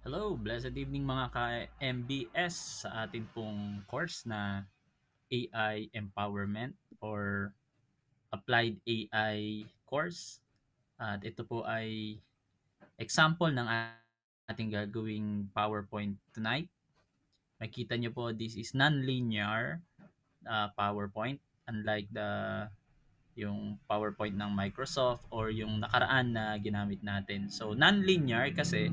Hello, blessed evening mga ka-MBS sa atin pong course na AI Empowerment or Applied AI course. At ito po ay example ng ating gagawing PowerPoint tonight. Makita nyo po, this is non-linear PowerPoint, unlike yung PowerPoint ng Microsoft or yung nakaraan na ginamit natin. So non-linear kasi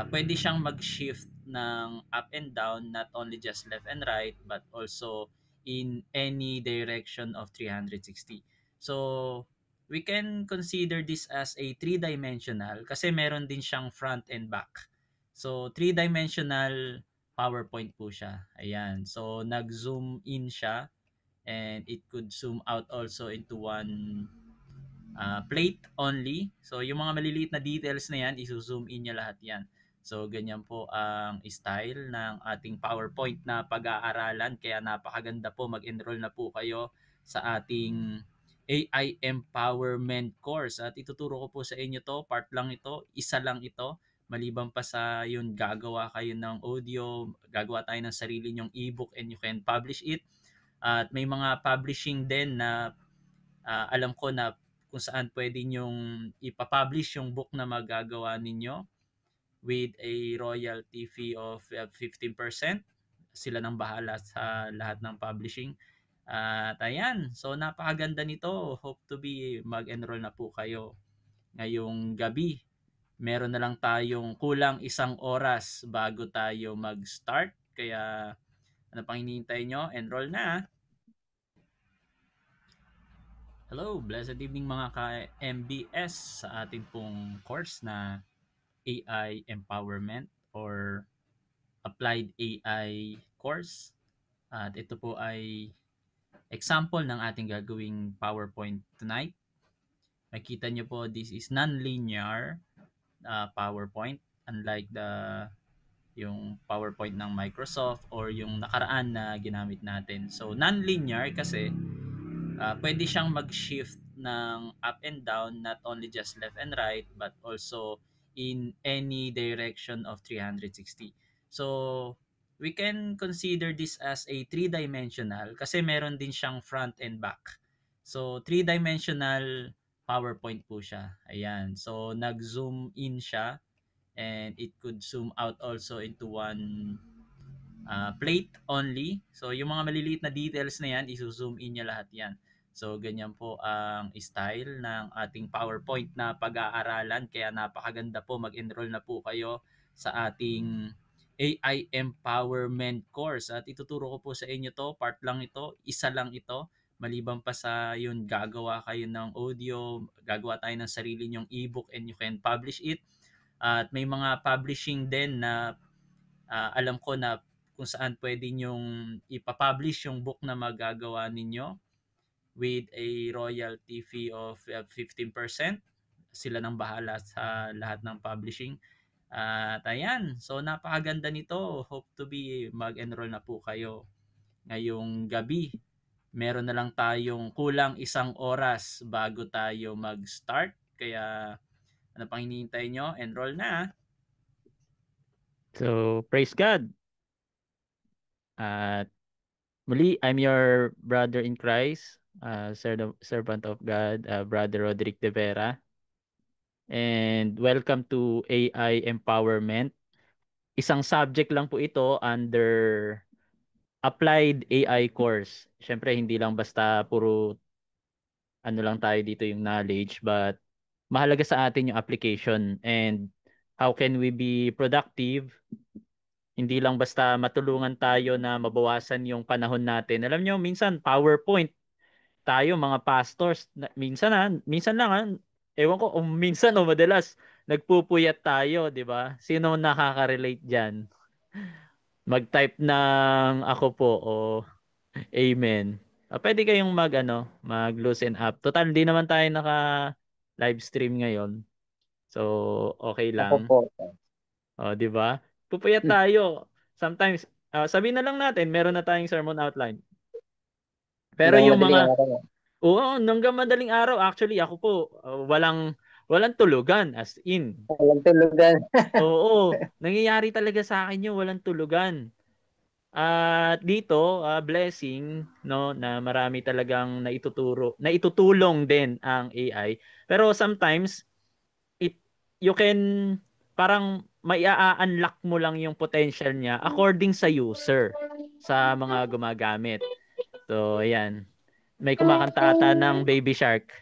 pwede siyang mag-shift ng up and down, not only just left and right, but also in any direction of 360. So, we can consider this as a three-dimensional kasi meron din siyang front and back. So, three-dimensional PowerPoint po siya. Ayan. So, nag-zoom in siya and it could zoom out also into one plate only. So, yung mga maliliit na details na yan, iso-zoom in niya lahat yan. So, ganyan po ang style ng ating PowerPoint na pag-aaralan. Kaya napakaganda po, mag-enroll na po kayo sa ating AI Empowerment course. At ituturo ko po sa inyo to, part lang ito, isa lang ito. Maliban pa sa yun, gagawa kayo ng audio, gagawa tayo ng sarili nyong ebook and you can publish it. At may mga publishing din na alam ko na kung saan pwede nyong ipapublish yung book na magagawa ninyo with a royalty fee of 15%. Sila nang bahala sa lahat ng publishing. At ayan, so napakaganda nito. Hope to be mag-enroll na po kayo ngayong gabi. Meron na lang tayong kulang isang oras bago tayo mag-start. Kaya ano pang hinihintay nyo? Enroll na. Hello, blessed evening mga ka-MBS sa ating pong course na AI Empowerment or Applied AI course. At ito po ay example ng ating gagawing PowerPoint tonight. Makita nyo po, this is non-linear PowerPoint, unlike yung PowerPoint ng Microsoft or yung nakaraan na ginamit natin. So non-linear kasi pwede siyang mag-shift ng up and down, not only just left and right, but also in any direction of 360. So, we can consider this as a three-dimensional kasi meron din siyang front and back. So, three-dimensional PowerPoint po siya. Ayan. So, nag-zoom in siya and it could zoom out also into one plate only. So, yung mga maliliit na details na yan, iso-zoom in niya lahat yan. So, ganyan po ang style ng ating PowerPoint na pag-aaralan. Kaya napakaganda po, mag-enroll na po kayo sa ating AI Empowerment course. At ituturo ko po sa inyo to, part lang ito, isa lang ito. Maliban pa sa yun, gagawa kayo ng audio, gagawa tayo ng sarili nyong ebook and you can publish it. At may mga publishing din na alam ko na kung saan pwede nyong ipapublish yung book na magagawa ninyo with a royalty fee of 15%. Sila nang bahala sa lahat ng publishing. At ayan, so napakaganda nito. Hope to be mag-enroll na po kayo ngayong gabi. Meron na lang tayong kulang isang oras bago tayo mag-start. Kaya ano pang hinihintay nyo? Enroll na. So, praise God. At muli, I'm your brother in Christ, servant of God, Brother Roderick De Vera. And welcome to AI Empowerment. Isang subject lang po ito under Applied AI course. Siyempre, hindi lang basta puro ano lang tayo dito yung knowledge, but mahalaga sa atin yung application and how can we be productive. Hindi lang basta matulungan tayo na mabawasan yung panahon natin. Alam nyo, minsan PowerPoint tayo mga pastors, minsan lang ewan ko kung minsan o madalas nagpupuyat tayo, 'di ba? Sino nakaka-relate diyan? Mag-type ng ako po o amen. Pwede kayong mag-loosen up. Total di naman tayo naka live stream ngayon. So, okay Ako lang. po. O, 'di ba? Pupuyat tayo. Sometimes, sabihin na lang natin, meron na tayong sermon outline. Pero Hanggang yung madaling mga, araw. oo, hanggang madaling araw, actually, ako po, walang Walang tulugan, as in. Walang tulugan. Oo, nangyayari talaga sa akin yung walang tulugan. At dito, blessing, no, na marami talagang naitutulong din ang AI. Pero sometimes, it, you can, parang unlock mo lang yung potential niya according sa user, sa mga gumagamit. So, ayan. May kumakanta ata ng Baby Shark.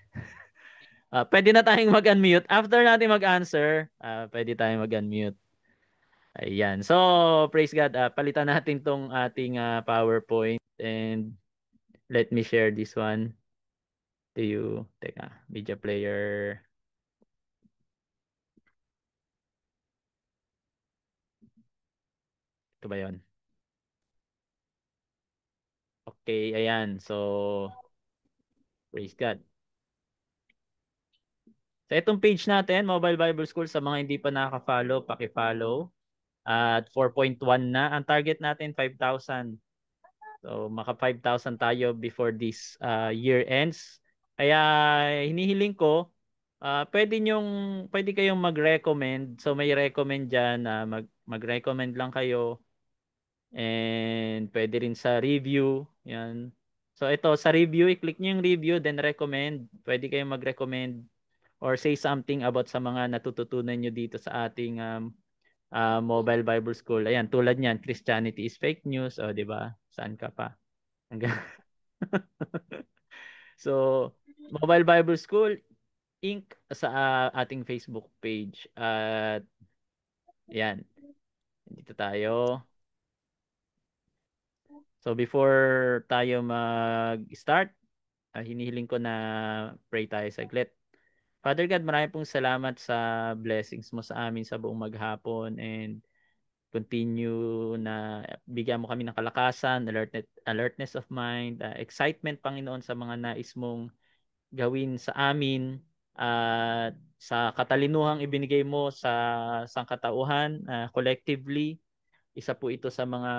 Pwede na tayong mag-unmute. After natin mag-answer, pwede tayong mag-unmute. Ayan. So, praise God. Palitan natin tong ating PowerPoint and let me share this one to you. Teka, media player. Ito ba yun? Okay, ayan. So, praise God. Sa itong page natin, Mobile Bible School, sa mga hindi pa nakaka-follow, paki-follow. At 4.1 na. Ang target natin, 5,000. So, maka 5,000 tayo before this year ends. Kaya hinihiling ko, pwede kayong mag-recommend. So, may recommend dyan na mag-recommend lang kayo. And pwede rin sa review. Yan. So, ito, sa review, i-click nyo yung review, then recommend. Pwede kayong mag-recommend or say something about sa mga natututunan nyo dito sa ating Mobile Bible School. Ayan, tulad niyan, Christianity is fake news. O, di ba? Saan ka pa? So, Mobile Bible School Inc. sa ating Facebook page. At yan, dito tayo. So, before tayo mag-start, hinihiling ko na pray tayo saglit. Father God, marami pong salamat sa blessings mo sa amin sa buong maghapon and continue na bigyan mo kami ng kalakasan, alertness of mind, excitement, Panginoon, sa mga nais mong gawin sa amin at sa katalinuhang ibinigay mo sa sangkatauhan collectively. Isa po ito sa mga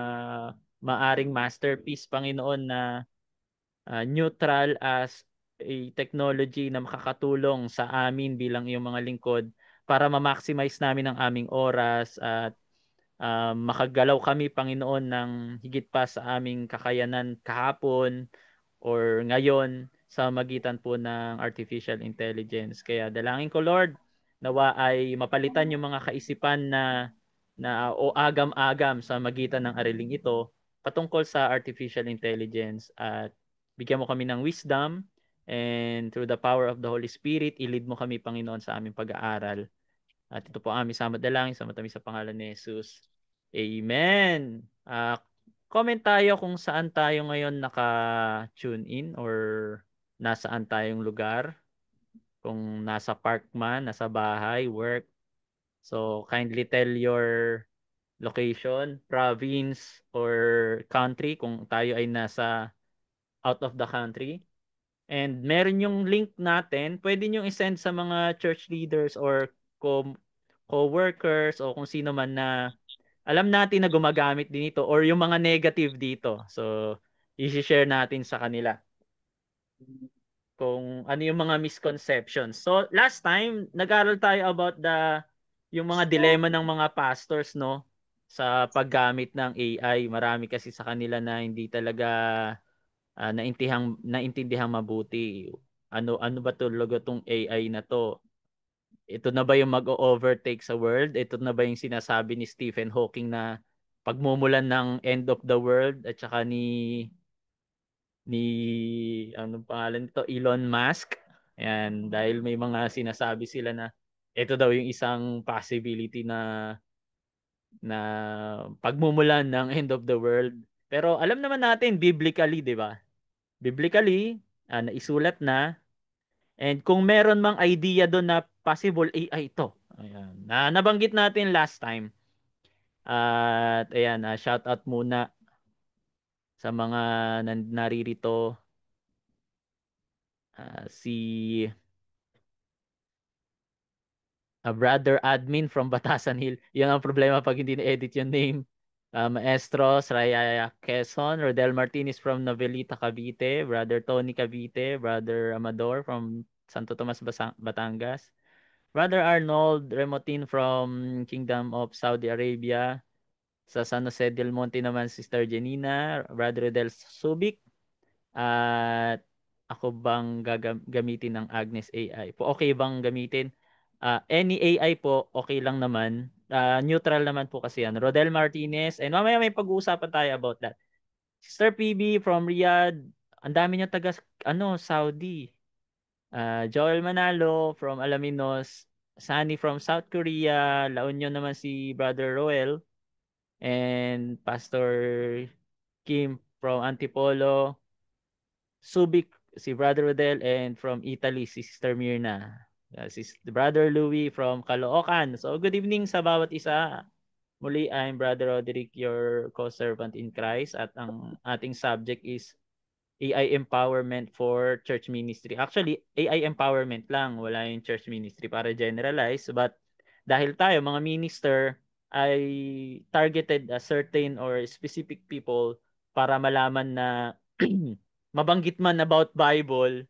maaring masterpiece, Panginoon, na neutral as a technology na makakatulong sa amin bilang iyong mga lingkod para ma-maximize namin ang aming oras at makagalaw kami, Panginoon, ng higit pa sa aming kakayanan kahapon or ngayon sa magitan po ng artificial intelligence. Kaya dalangin ko, Lord, nawa ay mapalitan yung mga kaisipan na o agam-agam sa magitan ng ariling ito patungkol sa artificial intelligence at bigyan mo kami ng wisdom and through the power of the Holy Spirit, ilid mo kami, Panginoon, sa aming pag-aaral. At ito po aming sama dalangin sa matamis sa pangalan ni Jesus. Amen. Comment tayo kung saan tayo ngayon naka-tune in or nasaan tayong lugar. Kung nasa park man, nasa bahay, work. So kindly tell your location, province, or country kung tayo ay nasa out of the country. And meron yung link natin, pwede nyo i-send sa mga church leaders or co-workers o kung sino man na alam natin na gumagamit din ito or yung mga negative dito. So, i-share natin sa kanila kung ano yung mga misconceptions. So, last time, nag-aral tayo about yung mga dilemma ng mga pastors, no? Sa paggamit ng AI. Marami kasi sa kanila na hindi talaga naintindihang mabuti. Ano ba talaga tong AI na to? Ito na ba yung mag-overtake sa world? Ito na ba yung sinasabi ni Stephen Hawking na pagmumulan ng end of the world at saka ni anong pangalan nito, Elon Musk? Ayan, dahil may mga sinasabi sila na ito daw yung isang possibility na pagmumulan ng end of the world. Pero alam naman natin biblically, 'di ba? Biblically, naisulat na. And kung meron mang idea doon na possible AI ito. Ayan. Nabanggit natin last time. At ayan, shout out muna sa mga naririto. Si Brother Admin from Batasan Hill. Yan ang problema pag hindi na-edit yung name. Maestro Sraya Quezon, Rodel Martinez from Novelita, Cavite, Brother Tony Cavite, Brother Amador from Santo Tomas, Batangas, Brother Arnold Remotin from Kingdom of Saudi Arabia. Sa San Jose del Monte naman, Sister Janina, Brother Del Subic, at ako bang gamitin ng Agnes AI? Po, okay bang gamitin? Any AI po, okay lang naman. Neutral naman po kasi yan. Rodel Martinez, and mamaya may pag-uusapan tayo about that. Sister PB from Riyadh, ang dami niya taga, Saudi. Joel Manalo from Alaminos, Sunny from South Korea, La Union naman si Brother Roel, and Pastor Kim from Antipolo, Subic si Brother Rodel, and from Italy si Sister Mirna. Si Brother Louis from Caloocan. So good evening sa bawat isa. Muli, I'm Brother Roderick, your co-servant in Christ, at ang ating subject is AI empowerment for church ministry. Actually, AI empowerment lang, wala yung church ministry para generalize. But dahil tayo, mga minister, ay targeted a certain or specific people para malaman na mabanggit man about Bible,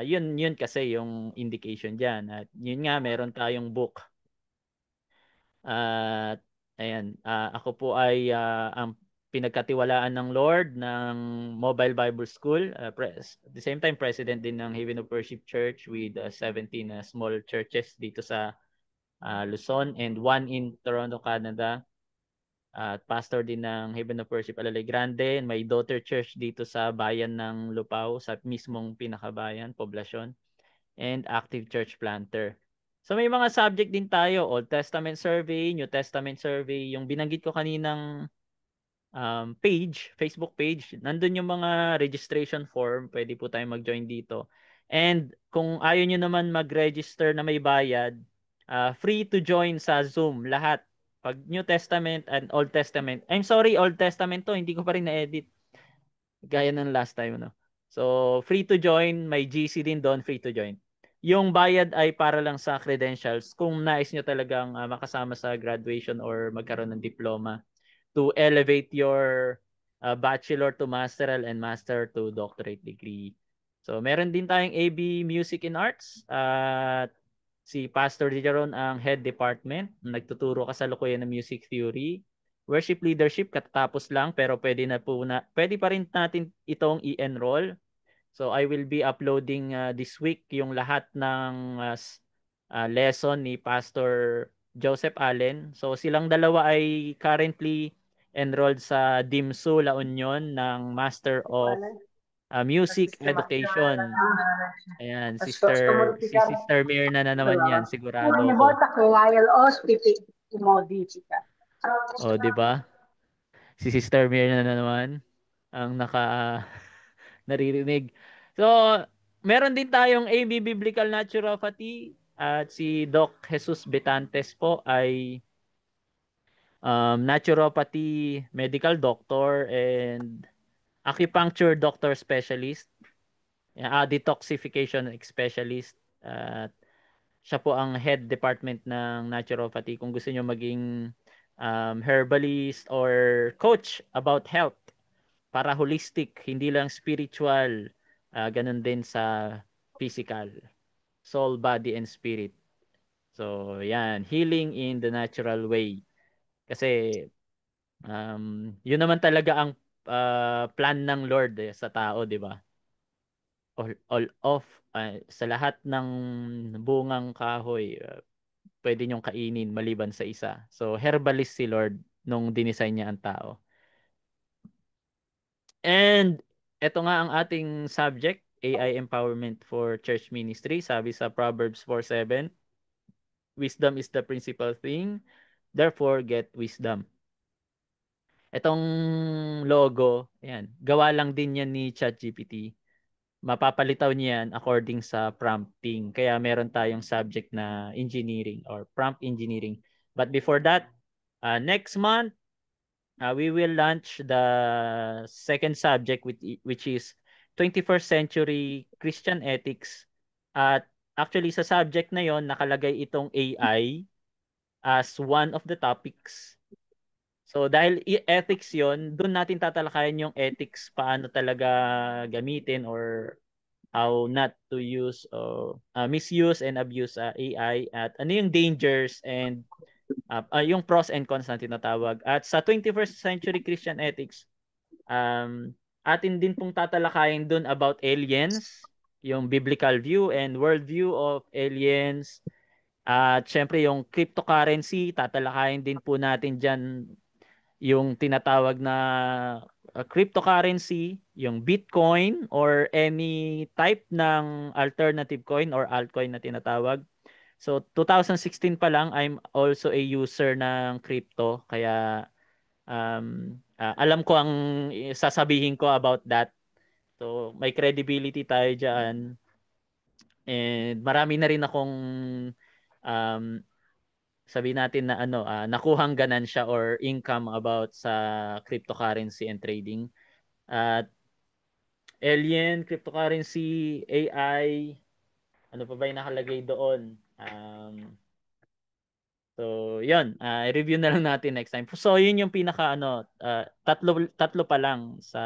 yun kasi yung indication diyan. At yun nga, meron tayong book. At ayan, ako po ay ang pinagkatiwalaan ng Lord ng Mobile Bible School. At the same time, president din ng Haven of Worship Church with 17 small churches dito sa Luzon and one in Toronto, Canada. At pastor din ng Haven of Worship Alalay Grande, and may daughter church dito sa bayan ng Lupao, sa mismong pinakabayan, poblasyon, and active church planter. So may mga subject din tayo, Old Testament survey, New Testament survey, yung binanggit ko kaninang page, Facebook page, nandun yung mga registration form, pwede po tayong mag-join dito. And kung ayaw nyo naman mag-register na may bayad, free to join sa Zoom, lahat. Pag New Testament and Old Testament, I'm sorry, Old Testament to, hindi ko pa rin na-edit. Gaya ng last time, no? So, free to join, may GC din doon, free to join. Yung bayad ay para lang sa credentials kung nais nyo talagang makasama sa graduation or magkaroon ng diploma to elevate your bachelor to masteral and master to doctorate degree. So, meron din tayong AB Music and Arts at si Pastor Dijaron ang head department. Nagtuturo kasalukuyan ng music theory. Worship leadership katatapos lang pero pwede pa rin natin itong i-enroll. So I will be uploading this week yung lahat ng lesson ni Pastor Joseph Allen. So silang dalawa ay currently enrolled sa DIMSU La Union ng Master of Music Education. Ayan, si Sister Mirna na naman yan, sigurado ko. O, di ba? Si Sister Mirna na naman ang naririnig. So, meron din tayong AB Biblical Naturopathy at si Doc Jesus Betantes po ay naturopathy medical doctor and acupuncture doctor specialist, detoxification specialist. At siya po ang head department ng naturopathy. Kung gusto niyo maging herbalist or coach about health, para holistic, hindi lang spiritual, ganun din sa physical, soul, body, and spirit. So, yan, healing in the natural way. Kasi, yun naman talaga ang plan ng Lord sa tao, di ba? All of, sa lahat ng bungang kahoy, pwede nyong kainin maliban sa isa. So, herbalist si Lord nung dinesign niya ang tao. And ito nga ang ating subject, AI empowerment for church ministry. Sabi sa Proverbs 4:7, wisdom is the principal thing, therefore get wisdom. Itong logo, ayan, gawa lang din yan ni ChatGPT. Mapapalitaw niya yan according sa prompting. Kaya meron tayong subject na engineering or prompt engineering. But before that, next month, we will launch the second subject which is 21st century Christian ethics. At actually sa subject na yon nakalagay itong AI as one of the topics. So dahil ethics yon, doon natin tatalakayan yung ethics, paano talaga gamitin or how not to use or misuse and abuse AI, at ano yung dangers and yung pros and cons na tinatawag. At sa 21st century Christian ethics, atin din pong tatalakayin dun about aliens, yung biblical view and worldview of aliens. At syempre yung cryptocurrency, tatalakayin din po natin dyan yung tinatawag na cryptocurrency, yung Bitcoin or any type ng alternative coin or altcoin na tinatawag. So 2016 pa lang, I'm also a user ng crypto, kaya alam ko ang sasabihin ko about that. So may credibility tayo diyan, and marami na rin akong um, sabi natin na nakuhang ganansya or income about sa cryptocurrency and trading. At alien, cryptocurrency, AI, ano pa ba yung nakalagay doon? So, yun. I-review na lang natin next time. So, yun yung pinaka tatlo pa lang sa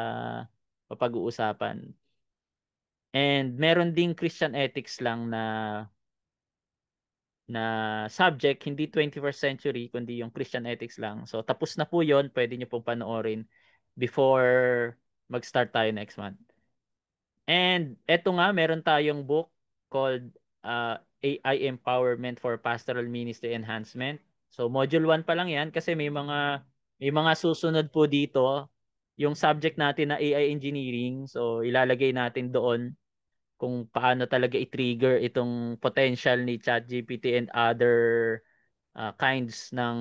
papag-uusapan. And meron ding Christian ethics lang na subject, hindi 21st century, kundi yung Christian ethics lang. So, tapos na po yun. Pwede nyo pong panoorin before mag-start tayo next month. And eto nga, meron tayong book called AI Empowerment for Pastoral Ministry Enhancement. So module 1 pa lang 'yan kasi may mga susunod po dito. Yung subject natin na AI engineering, so ilalagay natin doon kung paano talaga i-trigger itong potential ni ChatGPT and other kinds ng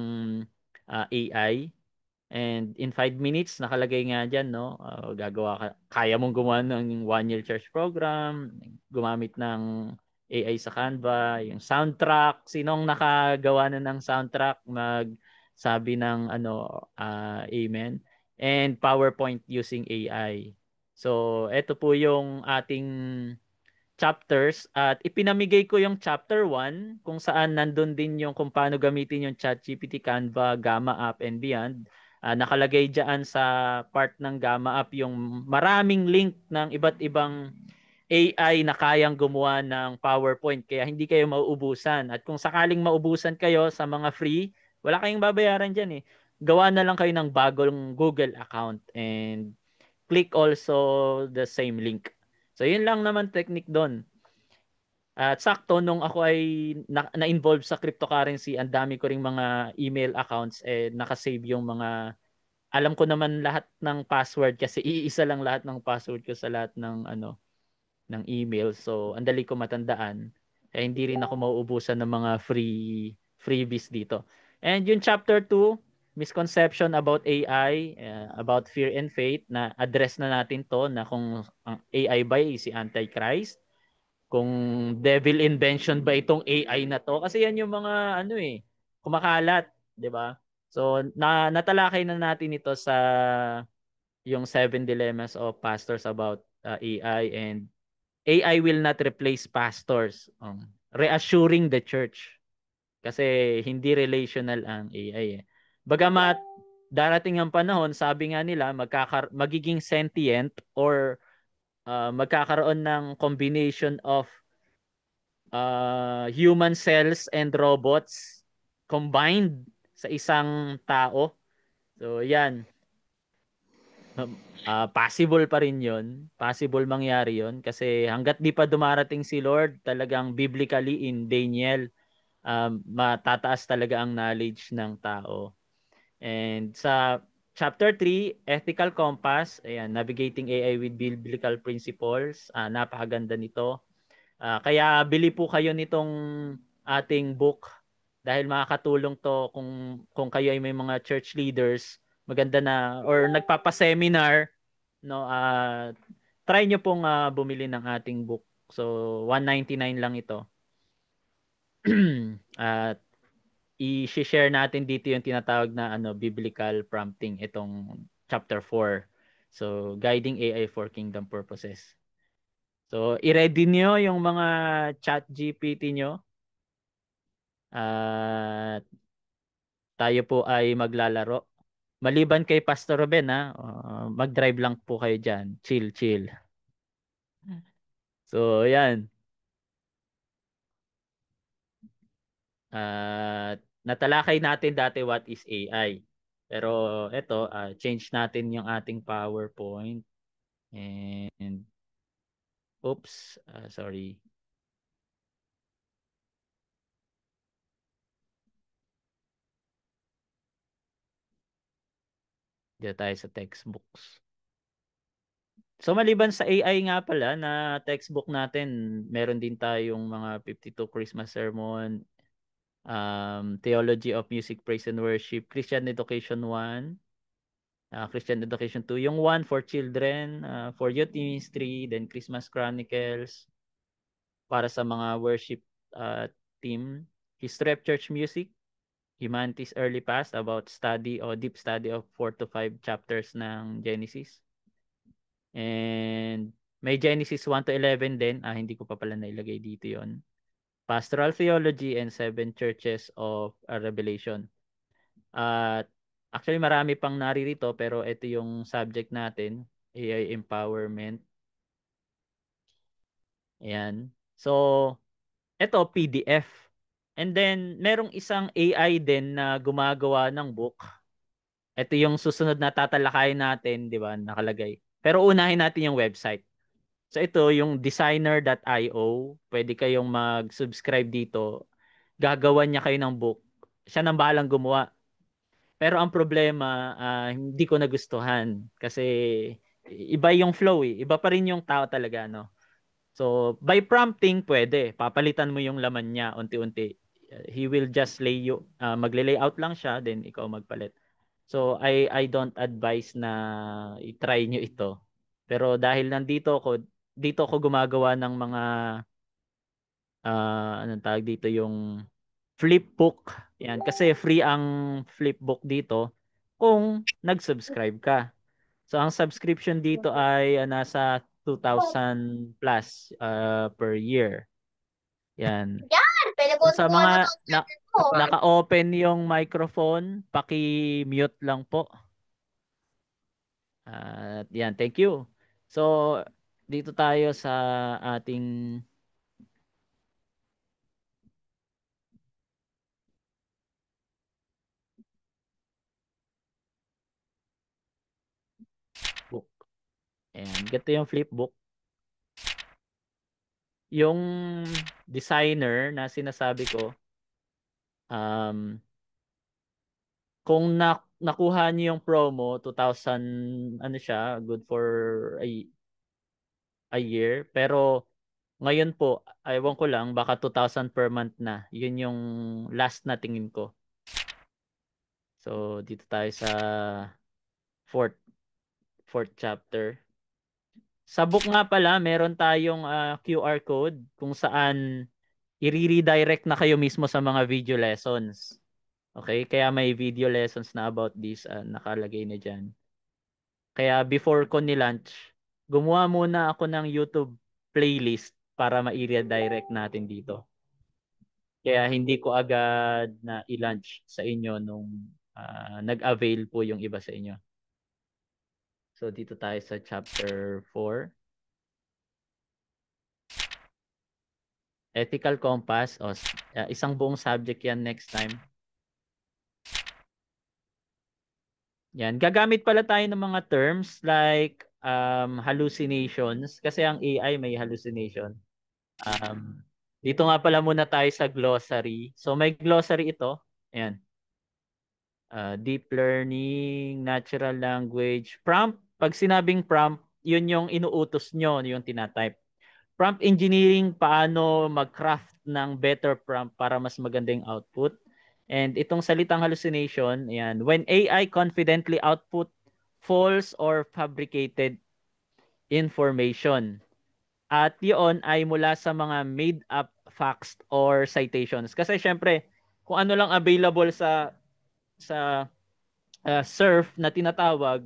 AI. And in 5 minutes, nakalagay nga dyan, no? Kaya mong gumawa ng one-year church program, gumamit ng AI sa Canva, yung soundtrack, sinong nakagawa na ng soundtrack, magsabi ng amen. And PowerPoint using AI. So, ito po yung ating chapters, at ipinamigay ko yung chapter 1 kung saan nandun din yung kung paano gamitin yung ChatGPT, Canva, Gamma app and beyond. Nakalagay diyan sa part ng Gamma app yung maraming link ng iba't ibang AI na kayang gumawa ng PowerPoint, kaya hindi kayo mauubusan. At kung sakaling maubusan kayo sa mga free, wala kayong babayaran diyan eh. Gawa na lang kayo ng bagong Google account and click also the same link. So yun lang naman technique doon. At sakto nung ako ay na-involve sa cryptocurrency, ang dami ko ring mga email accounts, nakasave yung mga, alam ko naman lahat ng password kasi iisa lang lahat ng password ko sa lahat ng email. So ang dali ko matandaan. Hindi rin ako mauubusan ng mga freebies dito. And yung chapter 2, misconception about AI, about fear and faith, na address na natin to, na kung ang AI ba ay si Antichrist, kung devil invention ba itong AI na to, kasi yan yung mga kumakalat, 'di ba? So natalakay na natin ito sa yung 7 dilemmas of pastors about AI, and AI will not replace pastors. Reassuring the church, kasi hindi relational ang AI eh. Bagamat darating ang panahon, sabi nga nila magiging sentient or magkakaroon ng combination of human cells and robots combined sa isang tao. So, yan. Possible pa rin yun. Possible mangyari yun. Kasi hanggat di pa dumarating si Lord, talagang biblically in Daniel, matataas talaga ang knowledge ng tao. And sa chapter 3, Ethical Compass, ayan, Navigating AI with Biblical Principles. Napakaganda nito. Kaya bili po kayo nitong ating book dahil makakatulong to kung kayo ay may mga church leaders, maganda na, or nagpapa-seminar, no, try nyo pong bumili ng ating book. So 199 lang ito. At i-share natin dito yung tinatawag na biblical prompting, itong chapter 4. So guiding AI for kingdom purposes. So, i-ready nyo yung mga chat GPT nyo. At tayo po ay maglalaro. Maliban kay Pastor Ruben, mag-drive lang po kayo dyan. Chill, chill. So, yan. Natalakay natin dati what is AI. Pero ito, change natin yung ating PowerPoint. And, oops, sorry. Dito tayo sa textbooks. So maliban sa AI nga pala na textbook natin, meron din tayong mga 52 Christmas Sermon, Theology of Music, Praise and Worship, Christian Education 1, Christian Education 2, yung 1 for children, for youth ministry, then Christmas Chronicles, para sa mga worship uh, team, History of Church Music, Humanities Early Past, about study o deep study of 4 to 5 chapters ng Genesis. And may Genesis 1 to 11 din. Hindi ko pa pala nailagay dito yon. Pastoral Theology and 7 Churches of Revelation. At actually marami pang naririto pero ito yung subject natin, AI Empowerment. Ayan. So, ito PDF. And then, merong isang AI din na gumagawa ng book. Ito yung susunod na tatalakayin natin, di ba, nakalagay. Pero unahin natin yung website. So ito, yung designer.io, pwede kayong mag-subscribe dito. Gagawan niya kayo ng book. Siya nang bahalang gumawa. Pero ang problema, hindi ko nagustuhan. Kasi iba yung flow eh. Iba pa rin yung tao talaga, no? So, by prompting, pwede. Papalitan mo yung laman niya unti-unti. He will just magle-layout lang siya, then ikaw magpalit. So, I don't advise na i-try nyo ito. Pero dahil dito ako gumagawa ng mga, anong tawag dito, yung flipbook. Yan. Kasi free ang flipbook dito kung nag-subscribe ka. So, ang subscription dito ay nasa 2,000 plus per year. Yan. Yan! Pwede ko So, sa tulungan mo mga to mo. naka-open yung microphone, paki-mute lang po. Yan, thank you. So, dito tayo sa ating book. Ayan, ganito yung flipbook. Yung designer na sinasabi ko, kung nakuha niyo yung promo, 2,000, ano siya, good for a year. Pero ngayon po, ewan ko lang, baka 2,000 per month na. Yun yung last na tingin ko. So, dito tayo sa fourth chapter. Sa book nga pala, meron tayong QR code kung saan i-redirect na kayo mismo sa mga video lessons. Okay? Kaya may video lessons na about this, nakalagay na dyan. Kaya before ko ni-launch, gumawa muna ako ng YouTube playlist para ma-redirect natin dito. Kaya hindi ko agad na i-launch sa inyo nung nag-avail po yung iba sa inyo. So dito tayo sa chapter 4. Ethical Compass. Isang buong subject yan next time. Yan. Gagamit pala tayo ng mga terms like hallucinations. Kasi ang AI may hallucination. Dito nga pala muna tayo sa glossary. So may glossary ito. Ayan. Deep learning, natural language, prompt. Pag sinabing prompt, yun yung inuutos nyo, yung tinatype. Prompt engineering, paano mag-craft ng better prompt para mas magandang output. And itong salitang hallucination, ayan, when AI confidently output false or fabricated information. At yun ay mula sa mga made-up facts or citations. Kasi syempre, kung ano lang available sa surf na tinatawag,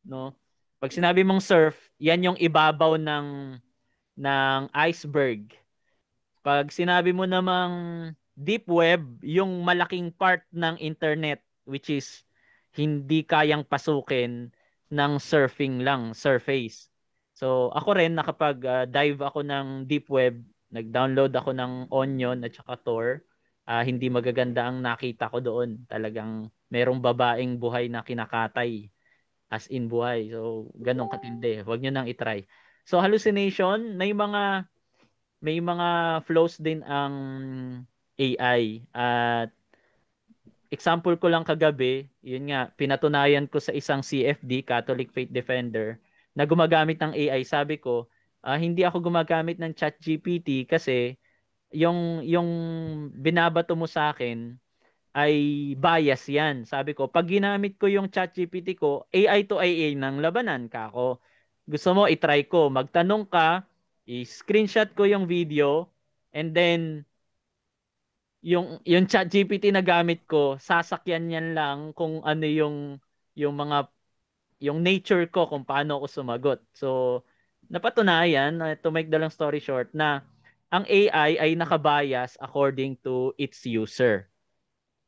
no? Pag sinabi mong surf, yan yung ibabaw ng iceberg. Pag sinabi mo namang deep web, yung malaking part ng internet which is hindi kayang pasukin ng surfing lang, surface. So ako rin nakapag-dive ako ng deep web, nag-download ako ng Onion at saka Tor. Hindi magaganda ang nakita ko doon. Talagang merong babaeng buhay na kinakatay, as in buhay. So ganun katindi. Huwag niyo nang i-try. So hallucination, may mga flaws din ang AI. At example ko lang kagabi, yun nga, pinatunayan ko sa isang CFD, Catholic Faith Defender, na gumagamit ng AI. Sabi ko, hindi ako gumagamit ng ChatGPT kasi yung binabato mo sa akin ay bias yan. Sabi ko, pag ginamit ko yung ChatGPT ko, AI to AI ng labanan ka ako. Gusto mo, itry ko. Magtanong ka, i-screenshot ko yung video, and then yung ChatGPT na gamit ko, sasakyan niyan lang kung ano yung nature ko kung paano ako sumagot. So napatunayan, to make the long story short, na ang AI ay nakabias according to its user.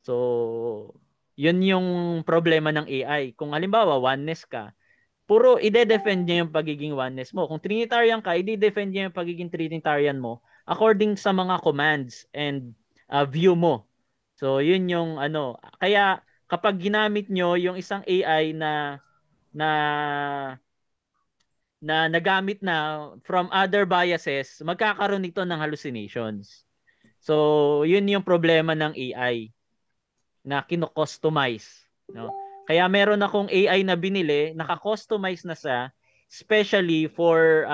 So yun yung problema ng AI. Kung halimbawa oneness ka, puro ide-defend niya yung pagiging oneness mo. Kung Trinitarian ka, ide-defend niya yung pagiging Trinitarian mo according sa mga commands and view mo. So, yun yung ano. Kaya, kapag ginamit nyo yung isang AI na na nagamit na from other biases, magkakaroon ito ng hallucinations. So, yun yung problema ng AI na kino-customize, no? Kaya meron akong AI na binili, naka-customize na siya especially for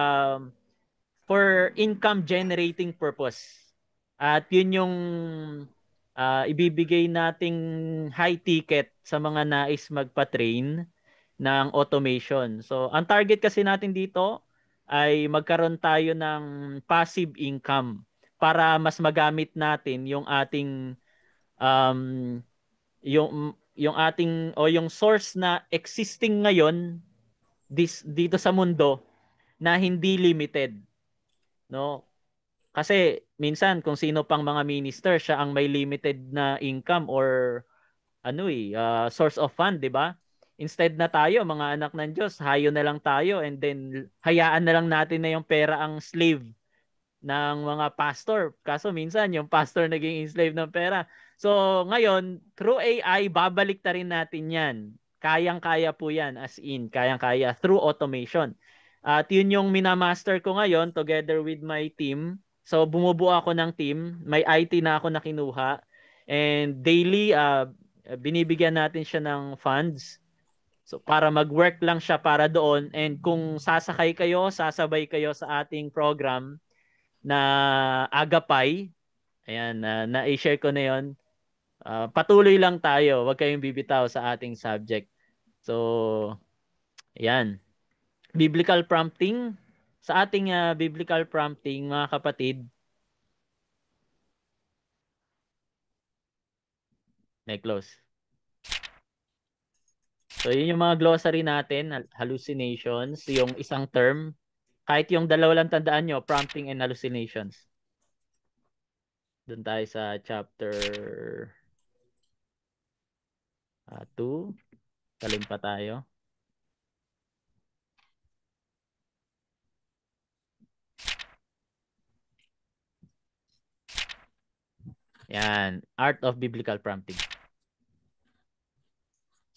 income generating purpose. At yun yung ibibigay nating high ticket sa mga nais magpa-train ng automation. So, ang target kasi natin dito ay magkaroon tayo ng passive income para mas magamit natin um, yung ating o yung source na existing ngayon dito sa mundo na hindi limited, no? Kasi minsan kung sino pang mga minister, siya ang may limited na income or source of fund, 'di ba? Instead na tayo, mga anak ng Diyos, hayo na lang tayo and then hayaan na lang natin na yung pera ang slave ng mga pastor. Kaso minsan yung pastor naging enslave ng pera. So ngayon, through AI, babalik ta rin natin yan. Kayang-kaya po yan, as in, kayang-kaya through automation. At yun yung minamaster ko ngayon together with my team. So bumubuo ako ng team. May IT na ako na kinuha. And daily, binibigyan natin siya ng funds. So para mag-work lang siya para doon, and kung sasakay kayo, sasabay kayo sa ating program na Agapay. Ayan, na-share ko na 'yon. Patuloy lang tayo. Huwag kayong bibitaw sa ating subject. So, ayan. Biblical prompting. Sa ating biblical prompting, mga kapatid, may close. So, yun yung mga glossary natin, hallucinations, yung isang term. Kahit yung dalawa lang tandaan nyo, prompting and hallucinations. Doon tayo sa chapter 2. Talon pa tayo. Yan, Art of Biblical Prompting.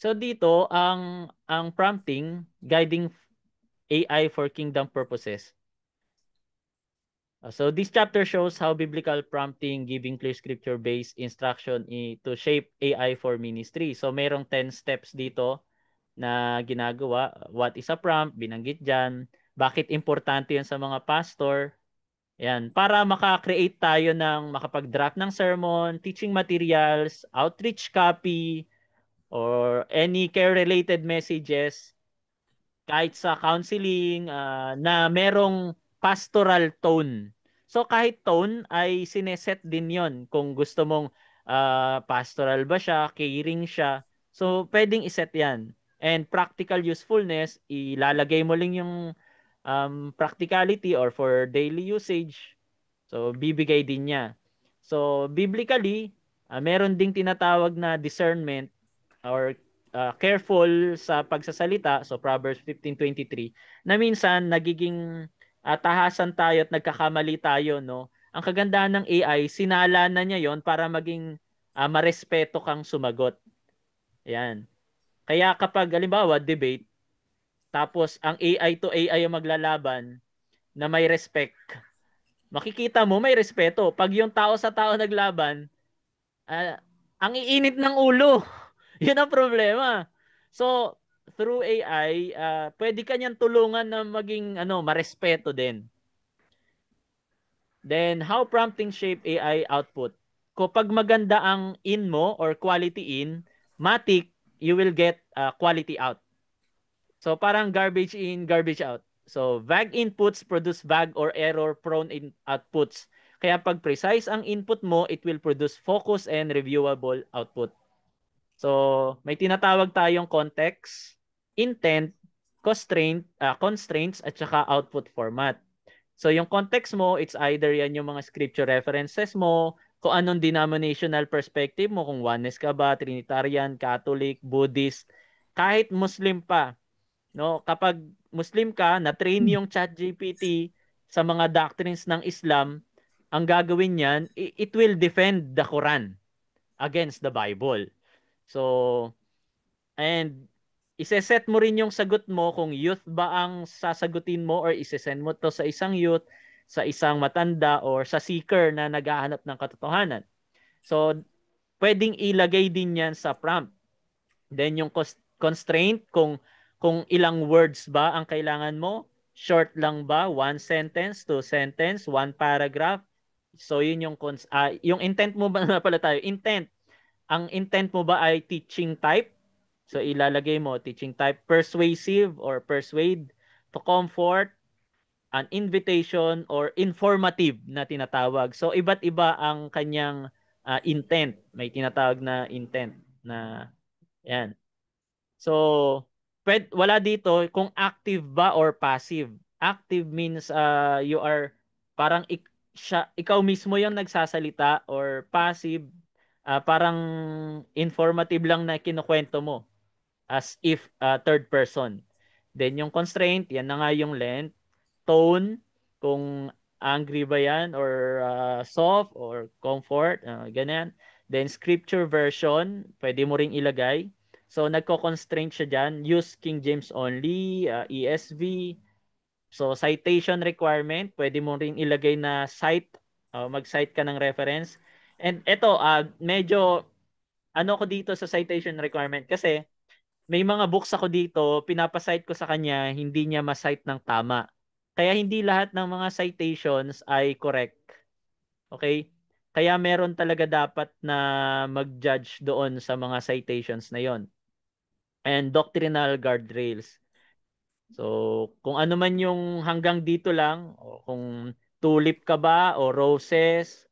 So dito ang prompting, guiding AI for kingdom purposes. So this chapter shows how biblical prompting giving clear scripture-based instruction to shape AI for ministry. So mayroong 10 steps dito na ginagawa. What is a prompt? Binanggit diyan. Bakit importante 'yan sa mga pastor? Yan, para maka-create tayo ng makapag-draft ng sermon, teaching materials, outreach copy, or any care-related messages, kahit sa counseling, na merong pastoral tone. So kahit tone ay sineset din yon kung gusto mong pastoral ba siya, caring siya. So pwedeng iset yan. And practical usefulness, ilalagay mo lang yung practicality or for daily usage. So bibigay din niya. So biblically, meron ding tinatawag na discernment or careful sa pagsasalita, so Proverbs 15:23, na minsan nagiging tahasan tayo at nagkakamali tayo, no? Ang kagandahan ng AI, sinala na niya 'yon para maging marespeto kang sumagot. Yan. Kaya kapag halimbawa debate, tapos ang AI to AI ang maglalaban na may respect, makikita mo may respeto. Pag yung tao sa tao naglaban, ang iinit ng ulo. Yun ang problema. So, through AI, pwede kanyang tulungan na maging marespeto din. Then, how prompting shape AI output? Kapag maganda ang in mo or quality in, matik, you will get quality out. So, parang garbage in, garbage out. So, vague inputs produce vague or error-prone outputs. Kaya pag precise ang input mo, it will produce focus and reviewable output. So, may tinatawag tayong context, intent, constraints, at saka output format. So, yung context mo, it's either yan yung mga scripture references mo, kung anong denominational perspective mo, kung oneness ka ba, Trinitarian, Catholic, Buddhist, kahit Muslim pa. No? Kapag Muslim ka, na-train yung ChatGPT sa mga doctrines ng Islam, ang gagawin niyan, it will defend the Quran against the Bible. So, and iseset mo rin yung sagot mo kung youth ba ang sasagutin mo or isesend mo to sa isang youth, sa isang matanda, or sa seeker na naghahanap ng katotohanan. So, pwedeng ilagay din yan sa prompt. Then yung constraint, kung ilang words ba ang kailangan mo, short lang ba, one sentence, two sentence, one paragraph. So, yun yung intent mo ba na pala tayo? Intent. Ang intent mo ba ay teaching type? So ilalagay mo teaching type, persuasive or persuade, to comfort, an invitation, or informative na tinatawag. So iba't iba ang kanyang intent. May tinatawag na intent na yan. So wala dito kung active ba or passive. Active means you are parang ikaw mismo yung nagsasalita, or passive parang informative lang na kinukwento mo as if third person. Then yung constraint, yan na nga yung length, tone, kung angry ba yan or soft or comfort, ganyan. Then scripture version, pwede mo ring ilagay. So nagko-constraint siya dyan. Use King James only, ESV. So citation requirement, pwede mo ring ilagay na cite, mag-cite ka ng reference. And ito, medyo ano ko dito sa citation requirement kasi may mga books ako dito, pinapasite ko sa kanya, hindi niya ma-cite ng tama. Kaya hindi lahat ng mga citations ay correct. Okay? Kaya meron talaga dapat na mag-judge doon sa mga citations na yon. And doctrinal guardrails. So, kung ano man yung hanggang dito lang, o kung tulip ka ba o roses,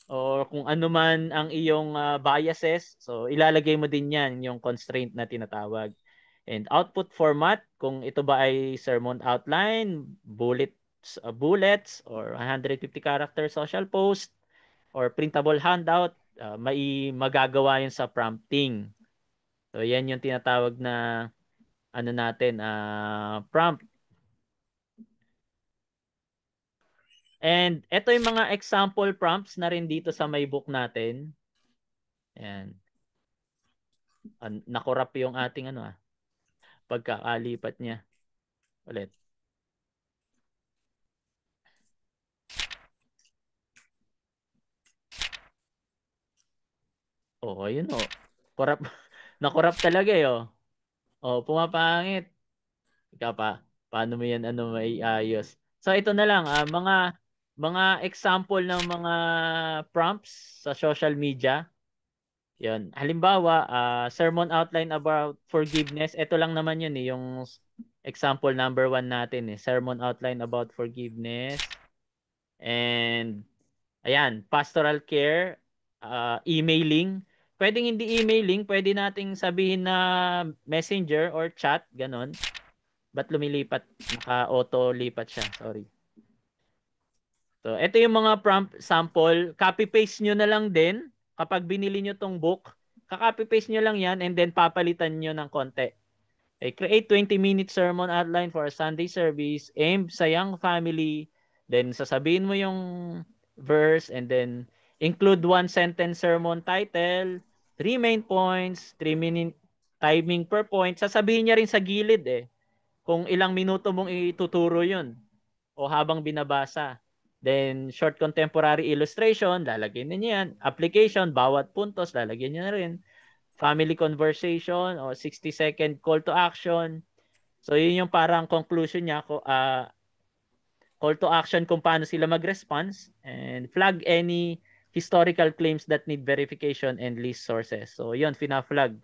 o kung ano man ang iyong biases, so ilalagay mo din yan yung constraint na tinatawag. And output format, kung ito ba ay sermon outline, bullets, or 150 character social post, or printable handout, magagawa yun sa prompting. So yan yung tinatawag na ano natin, prompt. And ito yung mga example prompts na rin dito sa may book natin. Ayan. Nakorap yung ating pagkakalipat niya. Ulit. Oo, yun o. Korap. Nakorap talaga eh oh. Oh, pumapangit. Ikaw pa. Paano mo yan may ayos? So ito na lang mga example ng mga prompts sa social media. Yun. Halimbawa, sermon outline about forgiveness. Ito lang naman yun eh, yung example number 1 natin eh. Sermon outline about forgiveness. And ayan, pastoral care, emailing. Pwedeng hindi emailing, pwede nating sabihin na messenger or chat, ganon. Ba't lumilipat? Naka-auto lipat siya, sorry. So, ito yung mga prompt sample. Copy-paste nyo na lang din kapag binili nyo tong book. Kaka-copy-paste nyo lang yan and then papalitan nyo ng konti. Okay, create 20-minute sermon outline for a Sunday service aimed sa young family. Then sasabihin mo yung verse and then include one sentence sermon title, 3 main points, 3 minute timing per point. Sasabihin niya rin sa gilid kung ilang minuto mong ituturo yun o habang binabasa. Then short contemporary illustration, lalagyan niya yan. Application, bawat puntos, lalagyan niya na rin. Family conversation o 60-second call to action. So yun yung parang conclusion niya ko call to action kung paano sila mag-response and flag any historical claims that need verification and list sources. So yun, fina-flag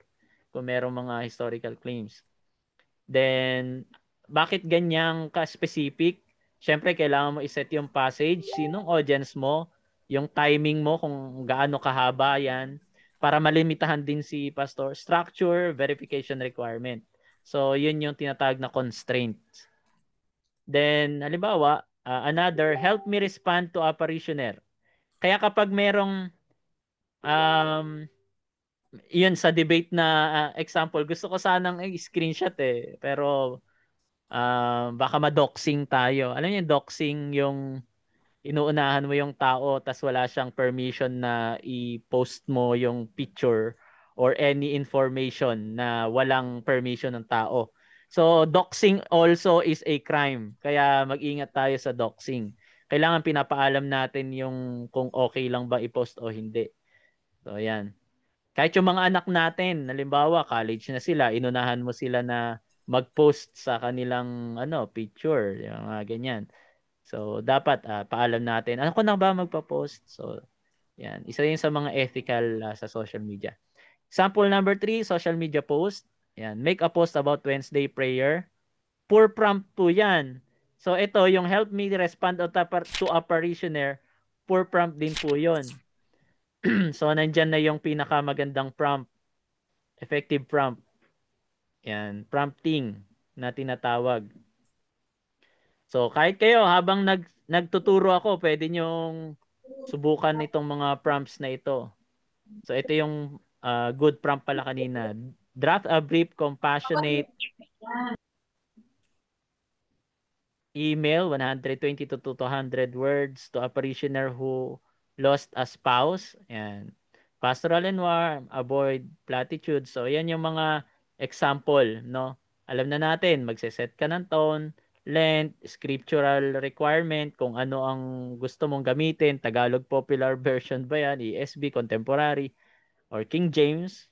kung merong mga historical claims. Then bakit ganyang ka-specific? Siyempre kailangan mo iset yung passage, sinong audience mo, yung timing mo kung gaano kahaba yan para malimitahan din si pastor. Structure, verification requirement. So yun yung tinatawag na constraint. Then, halimbawa, another, help me respond to a parishioner. Kaya kapag merong, um, yun sa debate na example, gusto ko sanang screenshot pero baka ma-doxing tayo. Alam niyo, doxing yung inuunahan mo yung tao tas wala siyang permission na i-post mo yung picture or any information na walang permission ng tao. So, doxing also is a crime. Kaya mag-ingat tayo sa doxing. Kailangan pinapaalam natin yung kung okay lang ba i-post o hindi. So, ayan. Kahit yung mga anak natin, halimbawa, college na sila, inunahan mo sila na mag-post sa kanilang picture, yung mga ganyan. So, dapat paalam natin. Ano ko na ba magpa-post? So, yan. Isa yun sa mga ethical sa social media. Sample number 3, social media post. Yan. Make a post about Wednesday prayer. Poor prompt po yan. So, ito, yung help me respond to a parishioner, poor prompt din po yun. So, nandyan na yung pinakamagandang prompt. Effective prompt. Yan. Prompting na tinatawag. So, kahit kayo, habang nagtuturo ako, pwede nyong subukan itong mga prompts na ito. So, ito yung good prompt pala kanina. Draft a brief, compassionate email, 120 to 200 words to a parishioner who lost a spouse. Ayan. Pastoral and warm, avoid platitudes. So, yan yung mga example, no? Alam na natin, magse-set ka ng tone, length, scriptural requirement, kung ano ang gusto mong gamitin, Tagalog Popular Version ba yan, ESV, Contemporary, or King James,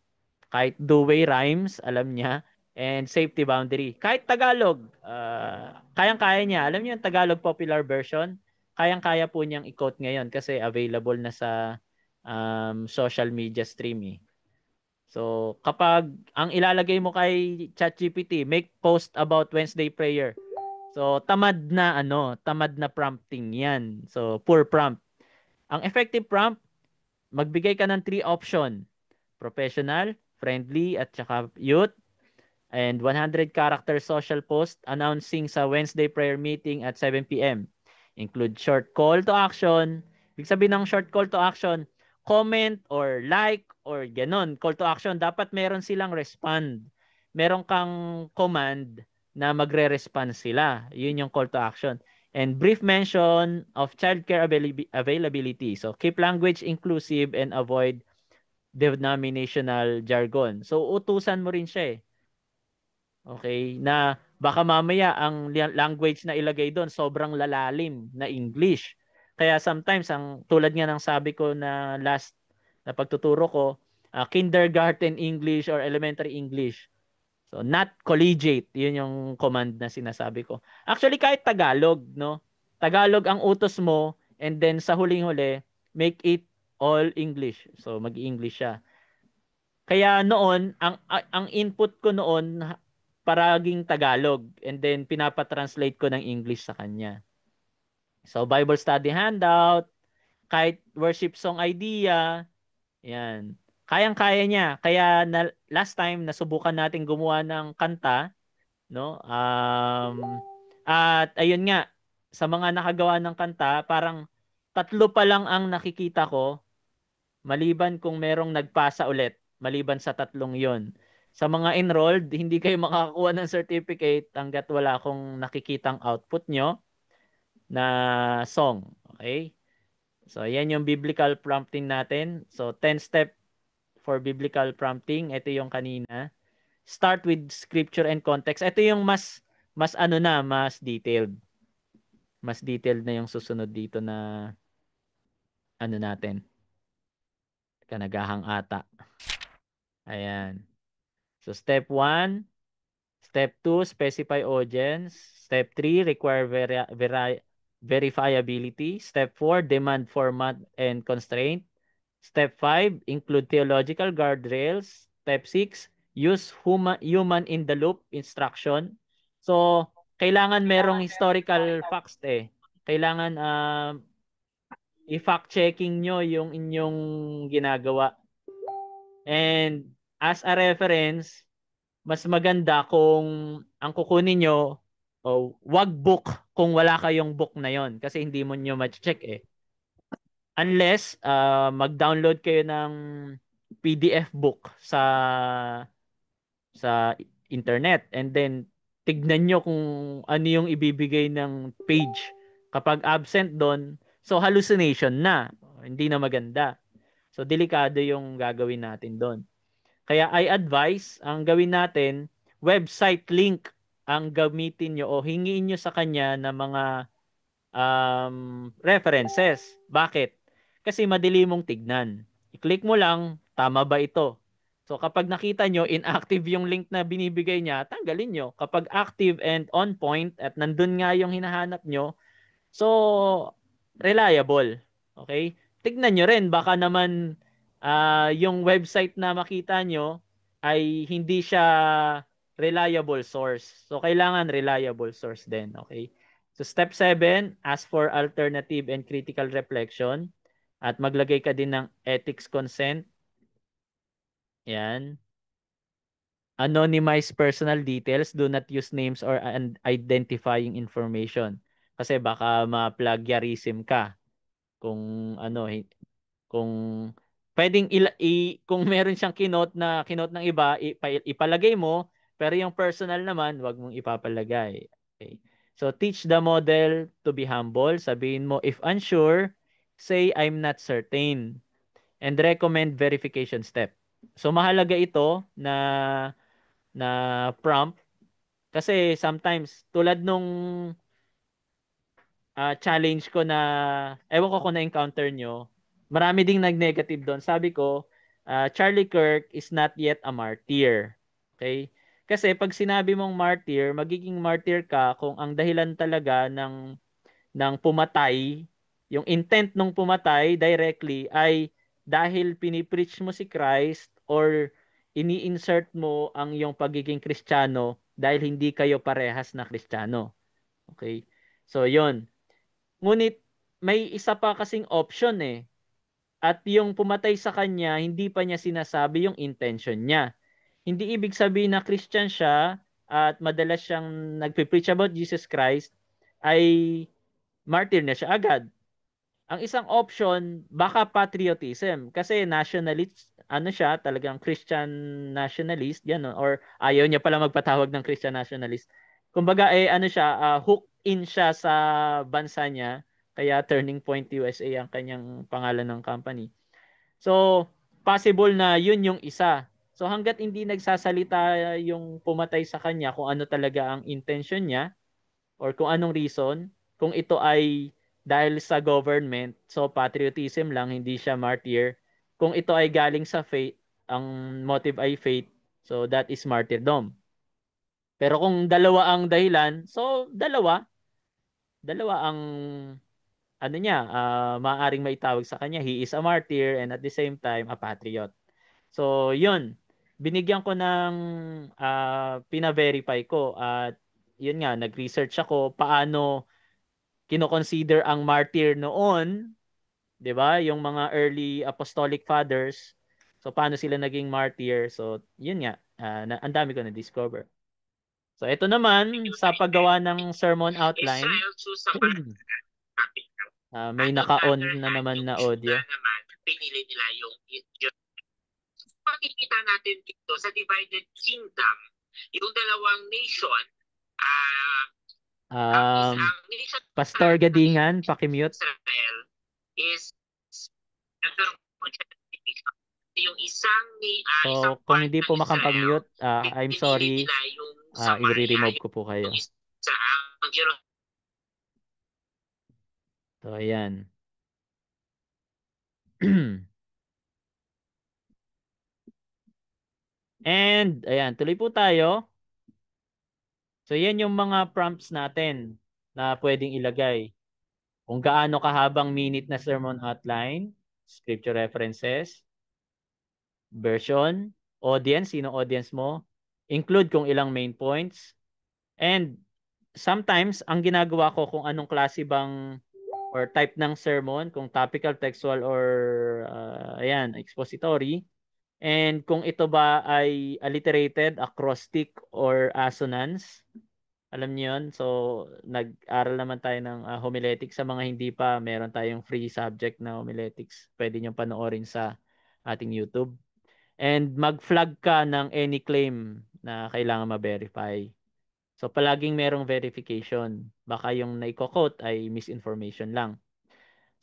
kahit two-way rhymes, alam niya, and safety boundary. Kahit Tagalog, kayang-kaya niya. Alam niyo yung Tagalog Popular Version, kayang-kaya po niyang i-quote ngayon kasi available na sa social media stream. So, kapag ang ilalagay mo kay ChatGPT, make post about Wednesday prayer. So, tamad na prompting 'yan. So, poor prompt. Ang effective prompt, magbigay ka ng 3 option. Professional, friendly, at saka youth. And 100 character social post announcing sa Wednesday prayer meeting at 7 p.m. Include short call to action. Ibig sabihin ng short call to action, comment or like or ganon. Call to action, dapat meron silang respond. Meron kang command na magre-respond sila. Yun yung call to action. And brief mention of childcare availability. So keep language inclusive and avoid denominational jargon. So utusan mo rin siya. Okay, na baka mamaya ang language na ilagay doon sobrang lalalim na English. Kaya sometimes ang tulad nga ng sabi ko na last na pagtuturo ko, kindergarten English or elementary English. So not collegiate, 'yun yung command na sinasabi ko. Actually kahit Tagalog, no? Tagalog ang utos mo and then sa huling-huli make it all English. So mag-English siya. Kaya noon, ang input ko noon paraging Tagalog and then pinapa-translate ko ng English sa kanya. So Bible study handout, kahit worship song idea, yan. Kayang-kaya niya. Kaya last time nasubukan natin gumawa ng kanta, no? At ayun nga, sa mga nakagawa ng kanta, parang 3 pa lang ang nakikita ko maliban kung merong nagpasa ulit. maliban sa tatlong yon. Sa mga enrolled, hindi kayo makakakuha ng certificate hanggat wala akong nakikitang output nyo na song. Okay? So, yan yung biblical prompting natin. So, 10 step for biblical prompting. Ito yung kanina. Start with scripture and context. Ito yung mas ano na, mas detailed. Mas detailed na yung susunod dito na ano natin. Kanagahang ata. Ayan. So, step 1. Step 2, specify audience. Step 3, require verifiability. Step 4, demand format and constraint. Step 5, include theological guardrails. Step 6, use human in the loop instruction. So, kailangan merong historical facts eh. Kailangan i-fact checking nyo yung inyong ginagawa. And as a reference, mas maganda kung ang kukunin nyo, wag book kung wala kayong book na yon kasi hindi mo nyo ma-check eh. Unless mag-download kayo ng PDF book sa internet and then tignan nyo kung ano yung ibibigay ng page. Kapag absent doon, so hallucination na. Hindi na maganda. So delikado yung gagawin natin doon. Kaya I advise, ang gawin natin, website link ang gamitin nyo o hingiin nyo sa kanya ng mga references. Bakit? Kasi madali mong tignan. I-click mo lang, tama ba ito? So kapag nakita nyo, inactive yung link na binibigay niya, tanggalin nyo. Kapag active and on point at nandun nga yung hinahanap nyo, so reliable. Okay? Tignan nyo rin, baka naman yung website na makita nyo ay hindi siya reliable source. So kailangan reliable source din. Okay? So step 7, ask for alternative and critical reflection. At maglagay ka din ng ethics consent. Yan. Anonymize personal details. Do not use names or identifying information. Kasi baka ma-plagiarism ka. Kung ano, kung pwedeng kung meron siyang kinote ng iba, ipalagay mo, pero yung personal naman, wag mong ipapalagay. Okay. So teach the model to be humble. Sabihin mo, if unsure, say I'm not certain. And recommend verification step. So mahalaga ito na prompt kasi sometimes tulad nung challenge ko na, ewan ko kung na-encounter nyo, marami ding nag-negative doon. Sabi ko, Charlie Kirk is not yet a martyr. Okay? Kasi pag sinabi mong martyr, magiging martyr ka kung ang dahilan talaga ng pumatay, yung intent nung pumatay directly ay dahil pinipreach mo si Christ or ini-insert mo ang yung pagiging Kristiyano dahil hindi kayo parehas na Kristiyano. Okay? So, yon. Ngunit may isa pa kasing option eh. At yung pumatay sa kanya, hindi pa niya sinasabi yung intention niya. Hindi ibig sabihin na Christian siya at madalas siyang nagpe-preach about Jesus Christ ay martyr na siya agad. Ang isang option, baka patriotism. Kasi nationalist, ano siya, talagang Christian nationalist, yan, no? Or ayaw niya pala magpatawag ng Christian nationalist. Kumbaga, ano siya, hook in siya sa bansa niya. Kaya Turning Point USA ang kanyang pangalan ng company. So, possible na yun yung isa. So, hanggat hindi nagsasalita yung pumatay sa kanya kung ano talaga ang intention niya, or kung anong reason, kung ito ay dahil sa government, so patriotism lang, hindi siya martyr. Kung ito ay galing sa faith, ang motive ay faith, so that is martyrdom. Pero kung dalawa ang dahilan, so dalawa ang ano niya, maaaring maitawag sa kanya, he is a martyr and at the same time a patriot. So, yun. Binigyan ko ng pina-verify ko at yun nga, nag-research ako paano kino-consider ang martyr noon, 'di ba? Yung mga early apostolic fathers. So paano sila naging martyr? So, yun nga, ang dami ko na-discover. So ito naman sa paggawa ng sermon outline, may naka-on na naman na audio. pinili nila yung makikita natin dito sa divided kingdom, yung dalawang nation, ang nation Pastor Gadingan, pakimute. Israel is yung isang isang So, kung part hindi ng po Israel, makapag-mute, I'm pinili sorry. nila yung Samaria, I-remove ko po kayo. yung isa ang Jerusalem. So, ayan. And, ayan, tuloy po tayo. So, yan yung mga prompts natin na pwedeng ilagay. Kung gaano kahabang minute na sermon outline, scripture references, version, audience, sino audience mo, include kung ilang main points, and sometimes, ang ginagawa ko kung anong klase bang or type ng sermon, kung topical, textual, or ayan, expository, and kung ito ba ay alliterated, acrostic, or assonance. Alam niyo yun? So, nag-aral naman tayo ng homiletics. Sa mga hindi pa, meron tayong free subject na homiletics. Pwede nyo panoorin sa ating YouTube. And mag-flag ka ng any claim na kailangan ma-verify. So, palaging merong verification. Baka yung naiko-quote ay misinformation lang.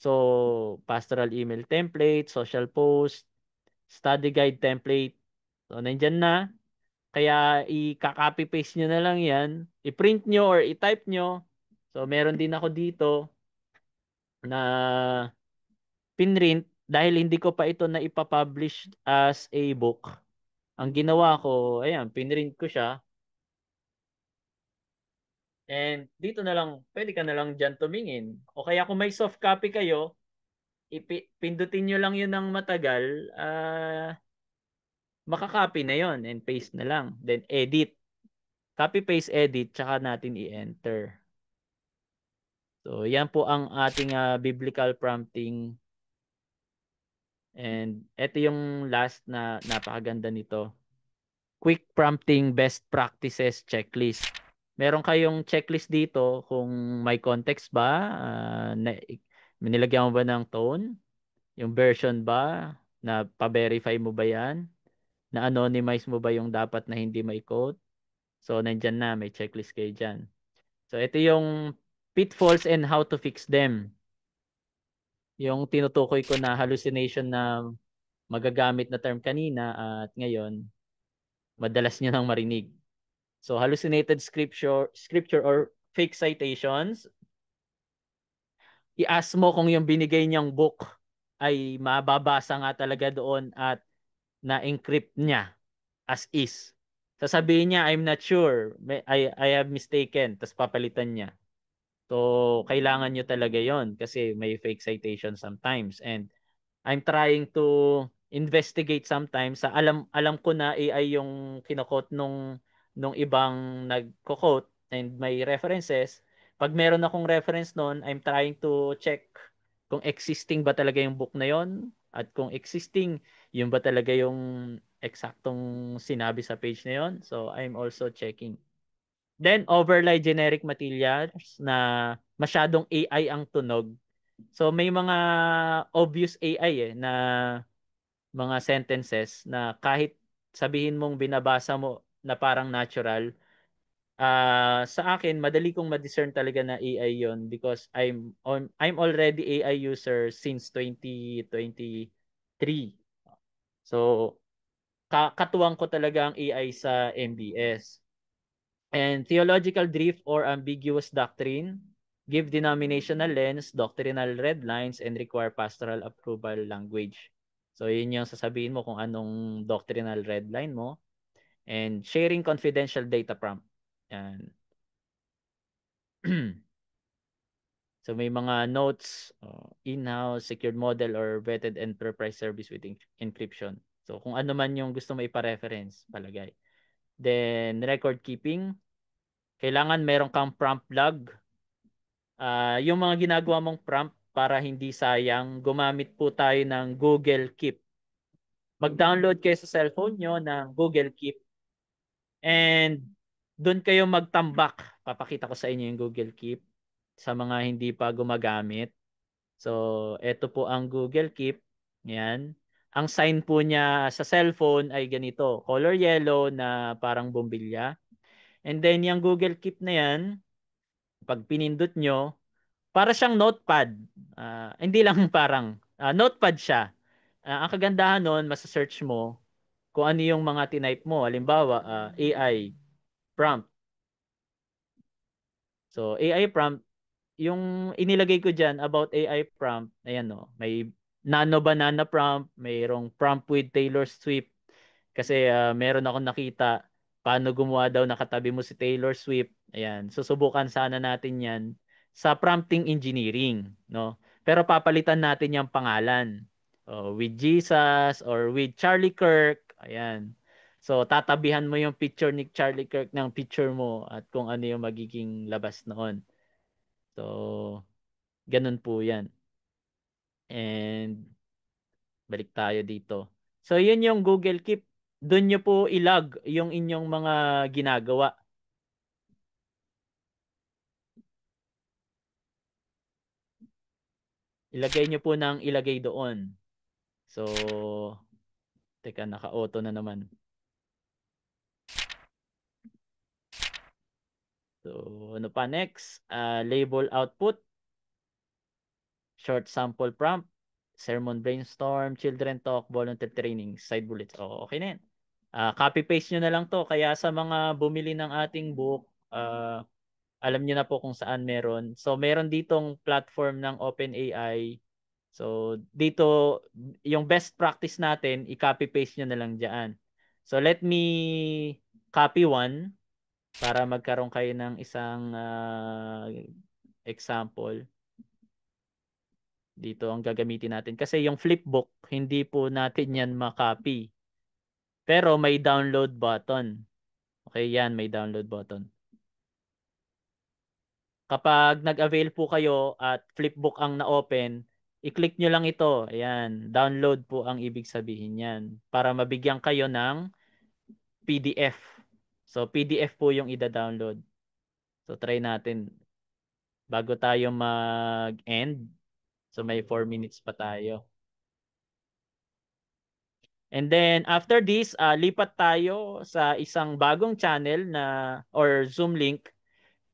So, pastoral email template, social post, study guide template. So, nandyan na. Kaya i-copy paste nyo na lang yan, i-print nyo or i-type nyo. So meron din ako dito na pinrint dahil hindi ko pa ito na ipapublish as a book. Ang ginawa ko, ayan, pinrint ko siya. And dito na lang, pwede ka na lang dyan tumingin. O kaya kung may soft copy kayo, pindutin nyo lang yun ng matagal, makakopy na yon and paste na lang. Then edit. Copy, paste, edit, tsaka natin i-enter. So, yan po ang ating biblical prompting. And ito yung last na napakaganda nito. Quick prompting best practices checklist. Meron kayong checklist dito kung may context ba, nilagyan mo ba ng tone, yung version ba, na pa-verify mo ba yan, na anonymize mo ba yung dapat na hindi may quote. So, nandyan na, may checklist kayo dyan. So, ito yung pitfalls and how to fix them. Yung tinutukoy ko na hallucination na magagamit na term kanina at ngayon, madalas nyo nang marinig. So, hallucinated scripture or fake citations. I-ask mo kung yung binigay niyang book ay mababasa nga talaga doon at na-encrypt niya as is. Sasabihin niya, I'm not sure. I have mistaken. Tapos papalitan niya. So, kailangan nyo talaga yon kasi may fake citation sometimes. And I'm trying to investigate sometimes. Alam ko na AI yung kinokot nung ibang nagko-quote and may references. Pag meron akong reference noon, I'm trying to check kung existing ba talaga yung book na yon at kung existing, yun ba talaga yung eksaktong sinabi sa page na yon. So, I'm also checking. Then, overlay generic materials na masyadong AI ang tunog. So, may mga obvious AI na mga sentences na kahit sabihin mong binabasa mo na parang natural, sa akin, madali kong ma-discern talaga na AI yon because I'm already AI user since 2023. So, katuwang ko talaga ang AI sa MBS. And theological drift or ambiguous doctrine, give denominational lens, doctrinal red lines, and require pastoral approval language. So, yun yung sasabihin mo kung anong doctrinal red line mo. And sharing confidential data prompt. Yan. So, may mga notes, in-house, secured model, or vetted enterprise service with encryption. So, kung ano man yung gusto mo ipa-reference, palagay. Then, record keeping. Kailangan meron kang prompt log. Yung mga ginagawa mong prompt para hindi sayang, gumamit po tayo ng Google Keep. Mag-download kayo sa cellphone nyo ng Google Keep and doon kayo magtambak. Papakita ko sa inyo yung Google Keep sa mga hindi pa gumagamit. So, ito po ang Google Keep. Yan. Ang sign po niya sa cellphone ay ganito, color yellow na parang bumbilya. And then yung Google Keep na yan, pag pinindot nyo, para siyang notepad. Hindi lang parang, notepad siya. Ang kagandahan nun, masa-search mo kung ano yung mga tinype mo. Halimbawa, AI prompt. So, AI prompt, yung inilagay ko dyan about AI prompt, ayan no, may Nano Banana prompt, mayroong prompt with Taylor Swift. Kasi meron akong nakita paano gumawa daw nakatabi mo si Taylor Swift. Ayan, susubukan sana natin 'yan sa prompting engineering, no? Pero papalitan natin 'yang pangalan. With Jesus or with Charlie Kirk. Ayan. So tatabihan mo yung picture ni Charlie Kirk ng picture mo at kung ano yung magiging labas noon. So ganun po 'yan. And balik tayo dito. So, yun yung Google Keep. Doon nyo po ilag yung inyong mga ginagawa. Ilagay nyo po ng ilagay doon. So, teka, naka-auto na naman. So, ano pa next? Label output, short sample prompt, sermon brainstorm, children talk, volunteer training, side bullets. Okay na yan. Copy-paste nyo na lang to. Kaya sa mga bumili ng ating book, alam niyo na po kung saan meron. So, meron ditong platform ng OpenAI. So, dito, yung best practice natin, i-copy-paste nyo na lang dyan. So, let me copy one para magkaroon kayo ng isang example. Dito ang gagamitin natin. Kasi yung flipbook, hindi po natin yan makopy. Pero may download button. Okay, yan, may download button. Kapag nag-avail po kayo at flipbook ang na-open, i-click nyo lang ito. Ayan, download po ang ibig sabihin yan. Para mabigyan kayo ng PDF. So, PDF po yung ida-download. So, try natin. Bago tayo mag-end. So, may 4 minutes pa tayo. And then, after this, lipat tayo sa isang bagong channel na or Zoom link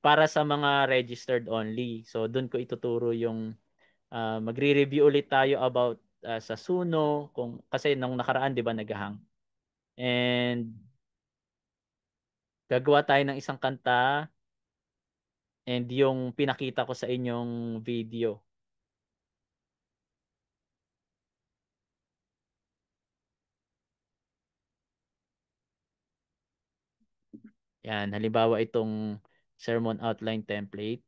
para sa mga registered only. So, doon ko ituturo yung magre-review ulit tayo about sa Suno kung kasi nung nakaraan 'di ba naghahang. And gagawa tayo ng isang kanta and yung pinakita ko sa inyong video. Yan, halimbawa itong sermon outline template.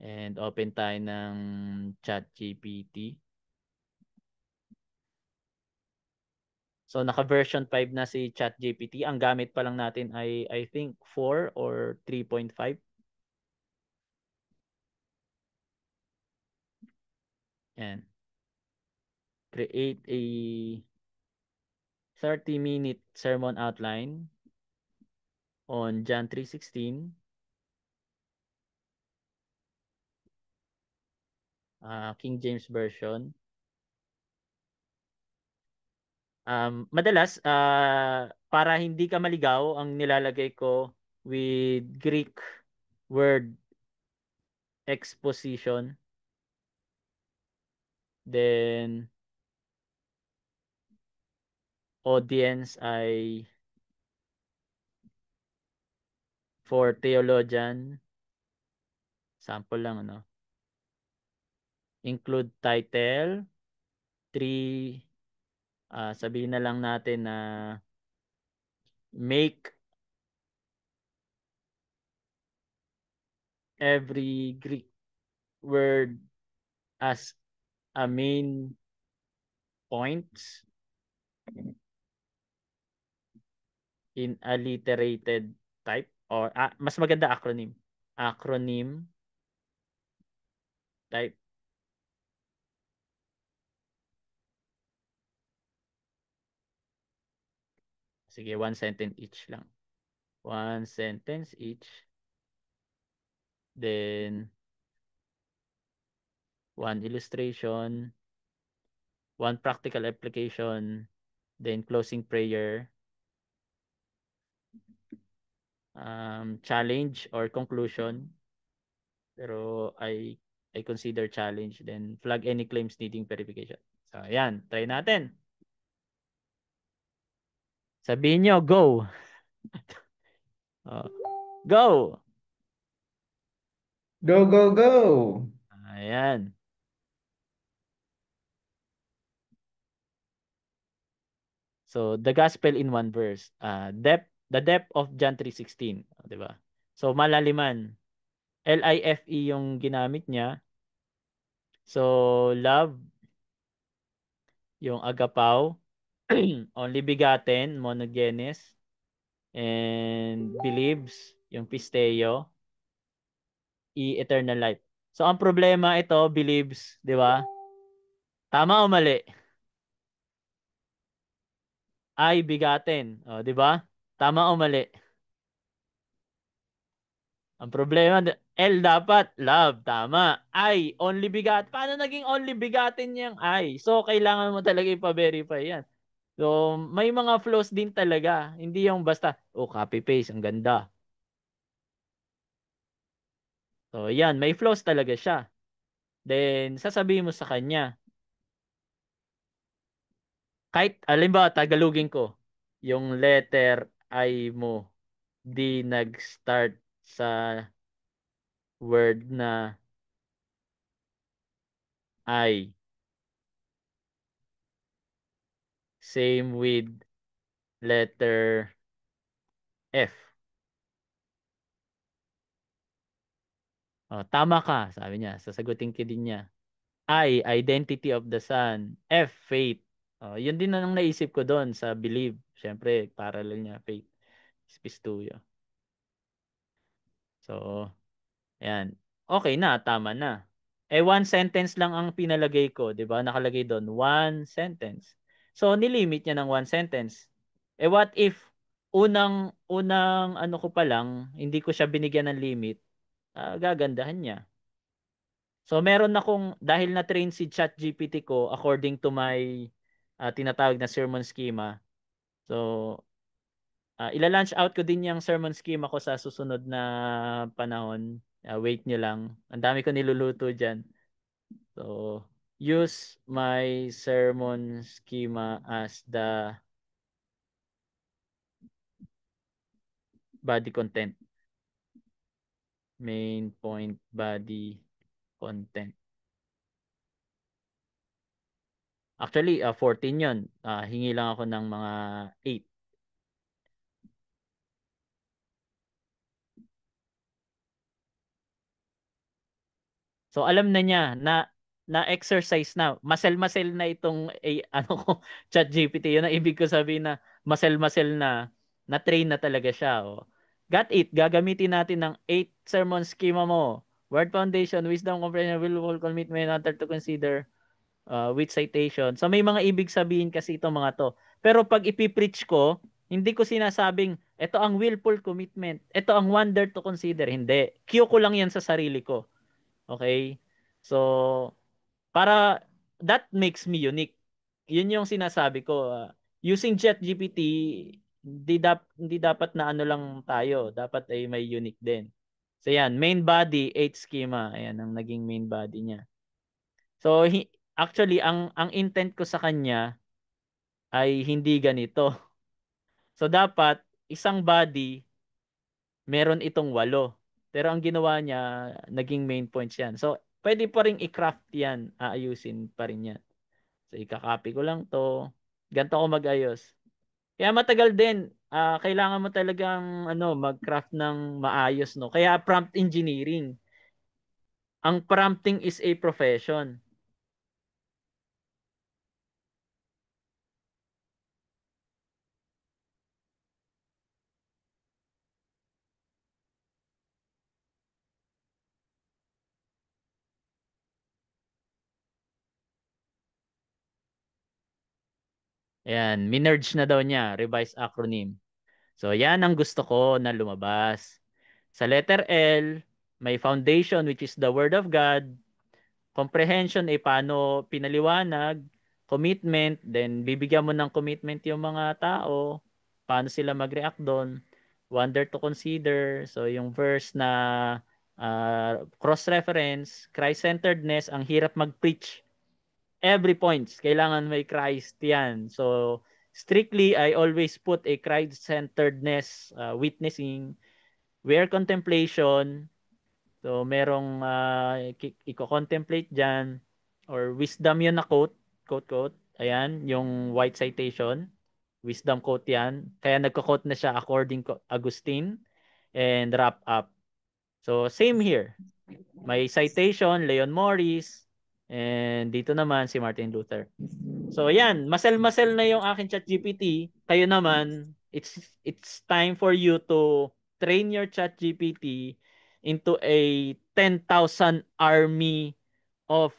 And open tayo ng ChatGPT. So naka version 5 na si ChatGPT. Ang gamit pa lang natin ay I think 4 or 3.5. Yan. Create a 30-minute sermon outline on John 3:16. King James Version. Madalas, para hindi ka maligaw, ang nilalagay ko with Greek word exposition. Then, audience ay for theologian. Sample lang, ano. Include title. 3, sabihin na lang natin na make every Greek word as a main points in alliterated type or mas maganda acronym type. Sige, one sentence each lang. One sentence each. Then one illustration, one practical application, then closing prayer, challenge or conclusion. Pero I consider challenge, then flag any claims needing verification. So, ayan. Try natin. Sabihin nyo, go. Go. Go, go, go. Ayan. So, the gospel in one verse. The depth of John 3:16. Di ba? So, malaliman. LIFE yung ginamit niya. So, love, yung agapaw, only begotten, monogenes, and believes, yung pisteo, eternal life. So, ang problema ito, believes, di ba? Tama o mali? Ay, begotten. O, di ba? Tama o mali? Ang problema, L dapat, love, tama. I, only begot. Paano naging only begotten yung I? So, kailangan mo talaga ipa-verify yan. So, may mga flaws din talaga. Hindi yung basta, copy-paste, ang ganda. So, yan, may flaws talaga siya. Then, sasabihin mo sa kanya, kahit, alimbawa, Tagalogin ko, yung letter I mo, di nag-start sa word na I. Same with letter F. Tama ka, sabi niya. Sasagutin ka din niya. I, identity of the Son. F, faith. Yun din ang naisip ko doon sa believe. Siyempre, parallel niya, faith. Pistuyo. So, ayan. Okay na, tama na. One sentence lang ang pinalagay ko, 'di ba? Nakalagay doon, one sentence. So, nilimit niya ng one sentence. What if unang ano ko pa lang, hindi ko siya binigyan ng limit, gagandahan niya. So, meron akong, dahil na-train si ChatGPT ko according to my tinatawag na sermon schema. So, ila-launch out ko din yung sermon schema ko sa susunod na panahon. Wait nyo lang. Ang dami ko niluluto dyan. So, use my sermon schema as the body content. Main point body content. Actually, 14 yun. Hingi lang ako ng mga 8. So alam na niya na exercise na. Masel-masel na itong ano ko ChatGPT. Yun ang ibig ko sabihin na masel-masel na train na talaga siya. Got it. Gagamitin natin ng 8 sermon schema mo. Word foundation, wisdom, comprehension, willful commitment, other to consider with citation. So may mga ibig sabihin kasi itong mga to. Pero pag ipipreach ko, hindi ko sinasabing ito ang willful commitment. Ito ang wonder to consider. Hindi. Cue ko lang yan sa sarili ko. Okay? So, para that makes me unique. Yun yung sinasabi ko. Using ChatGPT, hindi dapat na ano lang tayo. Dapat ay may unique din. So, yan. Main body, 8 schema. Ayan, ang naging main body niya. So, actually, ang intent ko sa kanya ay hindi ganito. So, dapat, isang body, meron itong 8. Pero ang ginawa niya, naging main points yan. So, pwede pa rin i-craft yan. Aayusin pa rin yan. So, ikakopy ko lang to. Ganito ko mag-ayos. Kaya matagal din. Kailangan mo talagang mag-craft ng maayos. No? Kaya prompt engineering. Ang prompting is a profession. Ayan, minerge na daw niya, revised acronym. So, yan ang gusto ko na lumabas. Sa letter L, may foundation which is the Word of God. Comprehension ay paano pinaliwanag. commitment, then bibigyan mo ng commitment yung mga tao, paano sila mag-react doon, wonder to consider. So yung verse na cross-reference, Christ-centeredness, ang hirap mag-preach. Every points, kailangan may Christ yan. So strictly, I always put a Christ-centeredness witnessing, where contemplation. So merong i-contemplate dyan, or wisdom yun na quote, quote. Ayan, yung white citation. Wisdom quote yan. Kaya nagko-quote na siya according to Agustin, and wrap up. So same here. May citation, Leon Morris, and dito naman si Martin Luther. So yan, masel-masel na yung aking ChatGPT. Kayo naman, it's time for you to train your ChatGPT into a 10,000 army of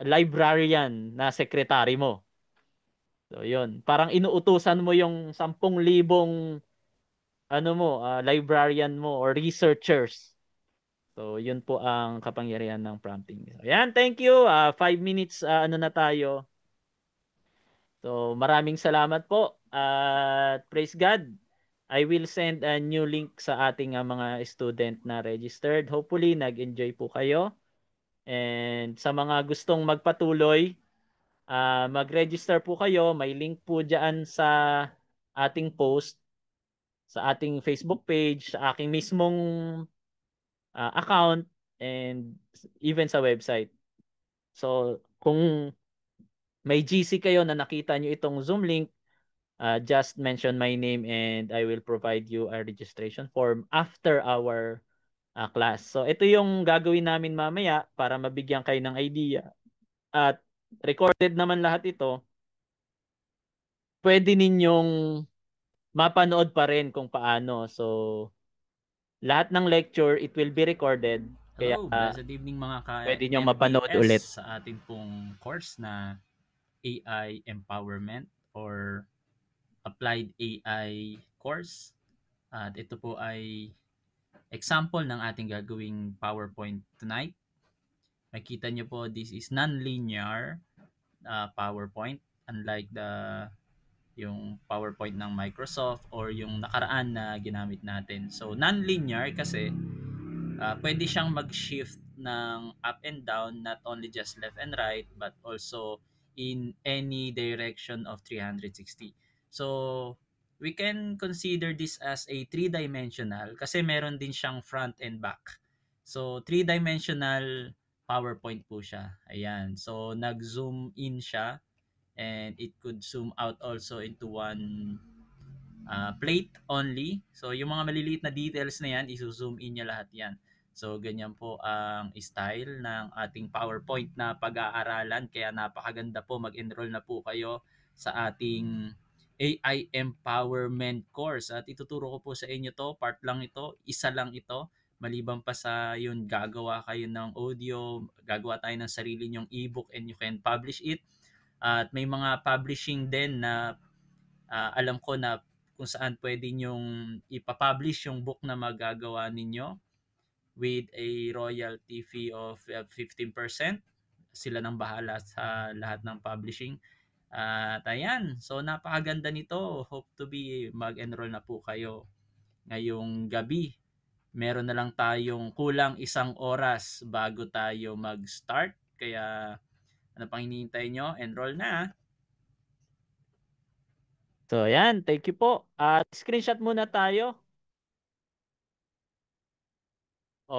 librarian na sekretary mo. So yun, parang inuutusan mo yung 10,000 librarian mo or researchers. So yun po ang kapangyarihan ng prompting. So, yan, thank you. 5 minutes na tayo. So maraming salamat po. At praise God. I will send a new link sa ating mga student na registered. Hopefully nag-enjoy po kayo. And sa mga gustong magpatuloy, mag-register po kayo. May link po dyan sa ating post, sa ating Facebook page, sa aking mismong account, and even sa website. So kung may GC kayo na nakita nyo itong Zoom link, just mention my name and I will provide you a registration form after our class. So ito yung gagawin namin mamaya para mabigyan kayo ng idea. At recorded naman lahat ito. Pwede ninyong mapanood pa rin kung paano. So lahat ng lecture, it will be recorded. Hello, Kaya blessed evening mga pwede nyo mapanood ulit. ka-MBS sa ating pong course na AI Empowerment or Applied AI course. At ito po ay example ng ating gagawing PowerPoint tonight. Makita nyo po, this is non-linear PowerPoint, unlike yung PowerPoint ng Microsoft or yung nakaraan na ginamit natin. So non-linear kasi pwede siyang mag-shift ng up and down, not only just left and right but also in any direction of 360. So we can consider this as a three-dimensional kasi meron din siyang front and back. So three-dimensional PowerPoint po siya. Ayan. So nag-zoom in siya and it could zoom out also into one plate only. So yung mga maliliit na details na yan, iso-zoom in niya lahat yan. So ganyan po ang style ng ating PowerPoint na pag-aaralan. Kaya napakaganda po, mag-enroll na po kayo sa ating AI Empowerment course. At ituturo ko po sa inyo to, part lang ito, isa lang ito. Maliban pa sa yun, gagawa kayo ng audio, gagawa tayo ng sarili nyong ebook and you can publish it. At may mga publishing din na alam ko na kung saan pwede nyong ipapublish yung book na magagawa ninyo with a royalty fee of 15%. Sila nang bahala sa lahat ng publishing. At ayan, so napakaganda nito. Hope to be mag-enroll na po kayo ngayong gabi. Meron na lang tayong kulang 1 oras bago tayo mag-start. Kaya ano pang hinihintay nyo? Enroll na. So, yan. Thank you po. Screenshot muna tayo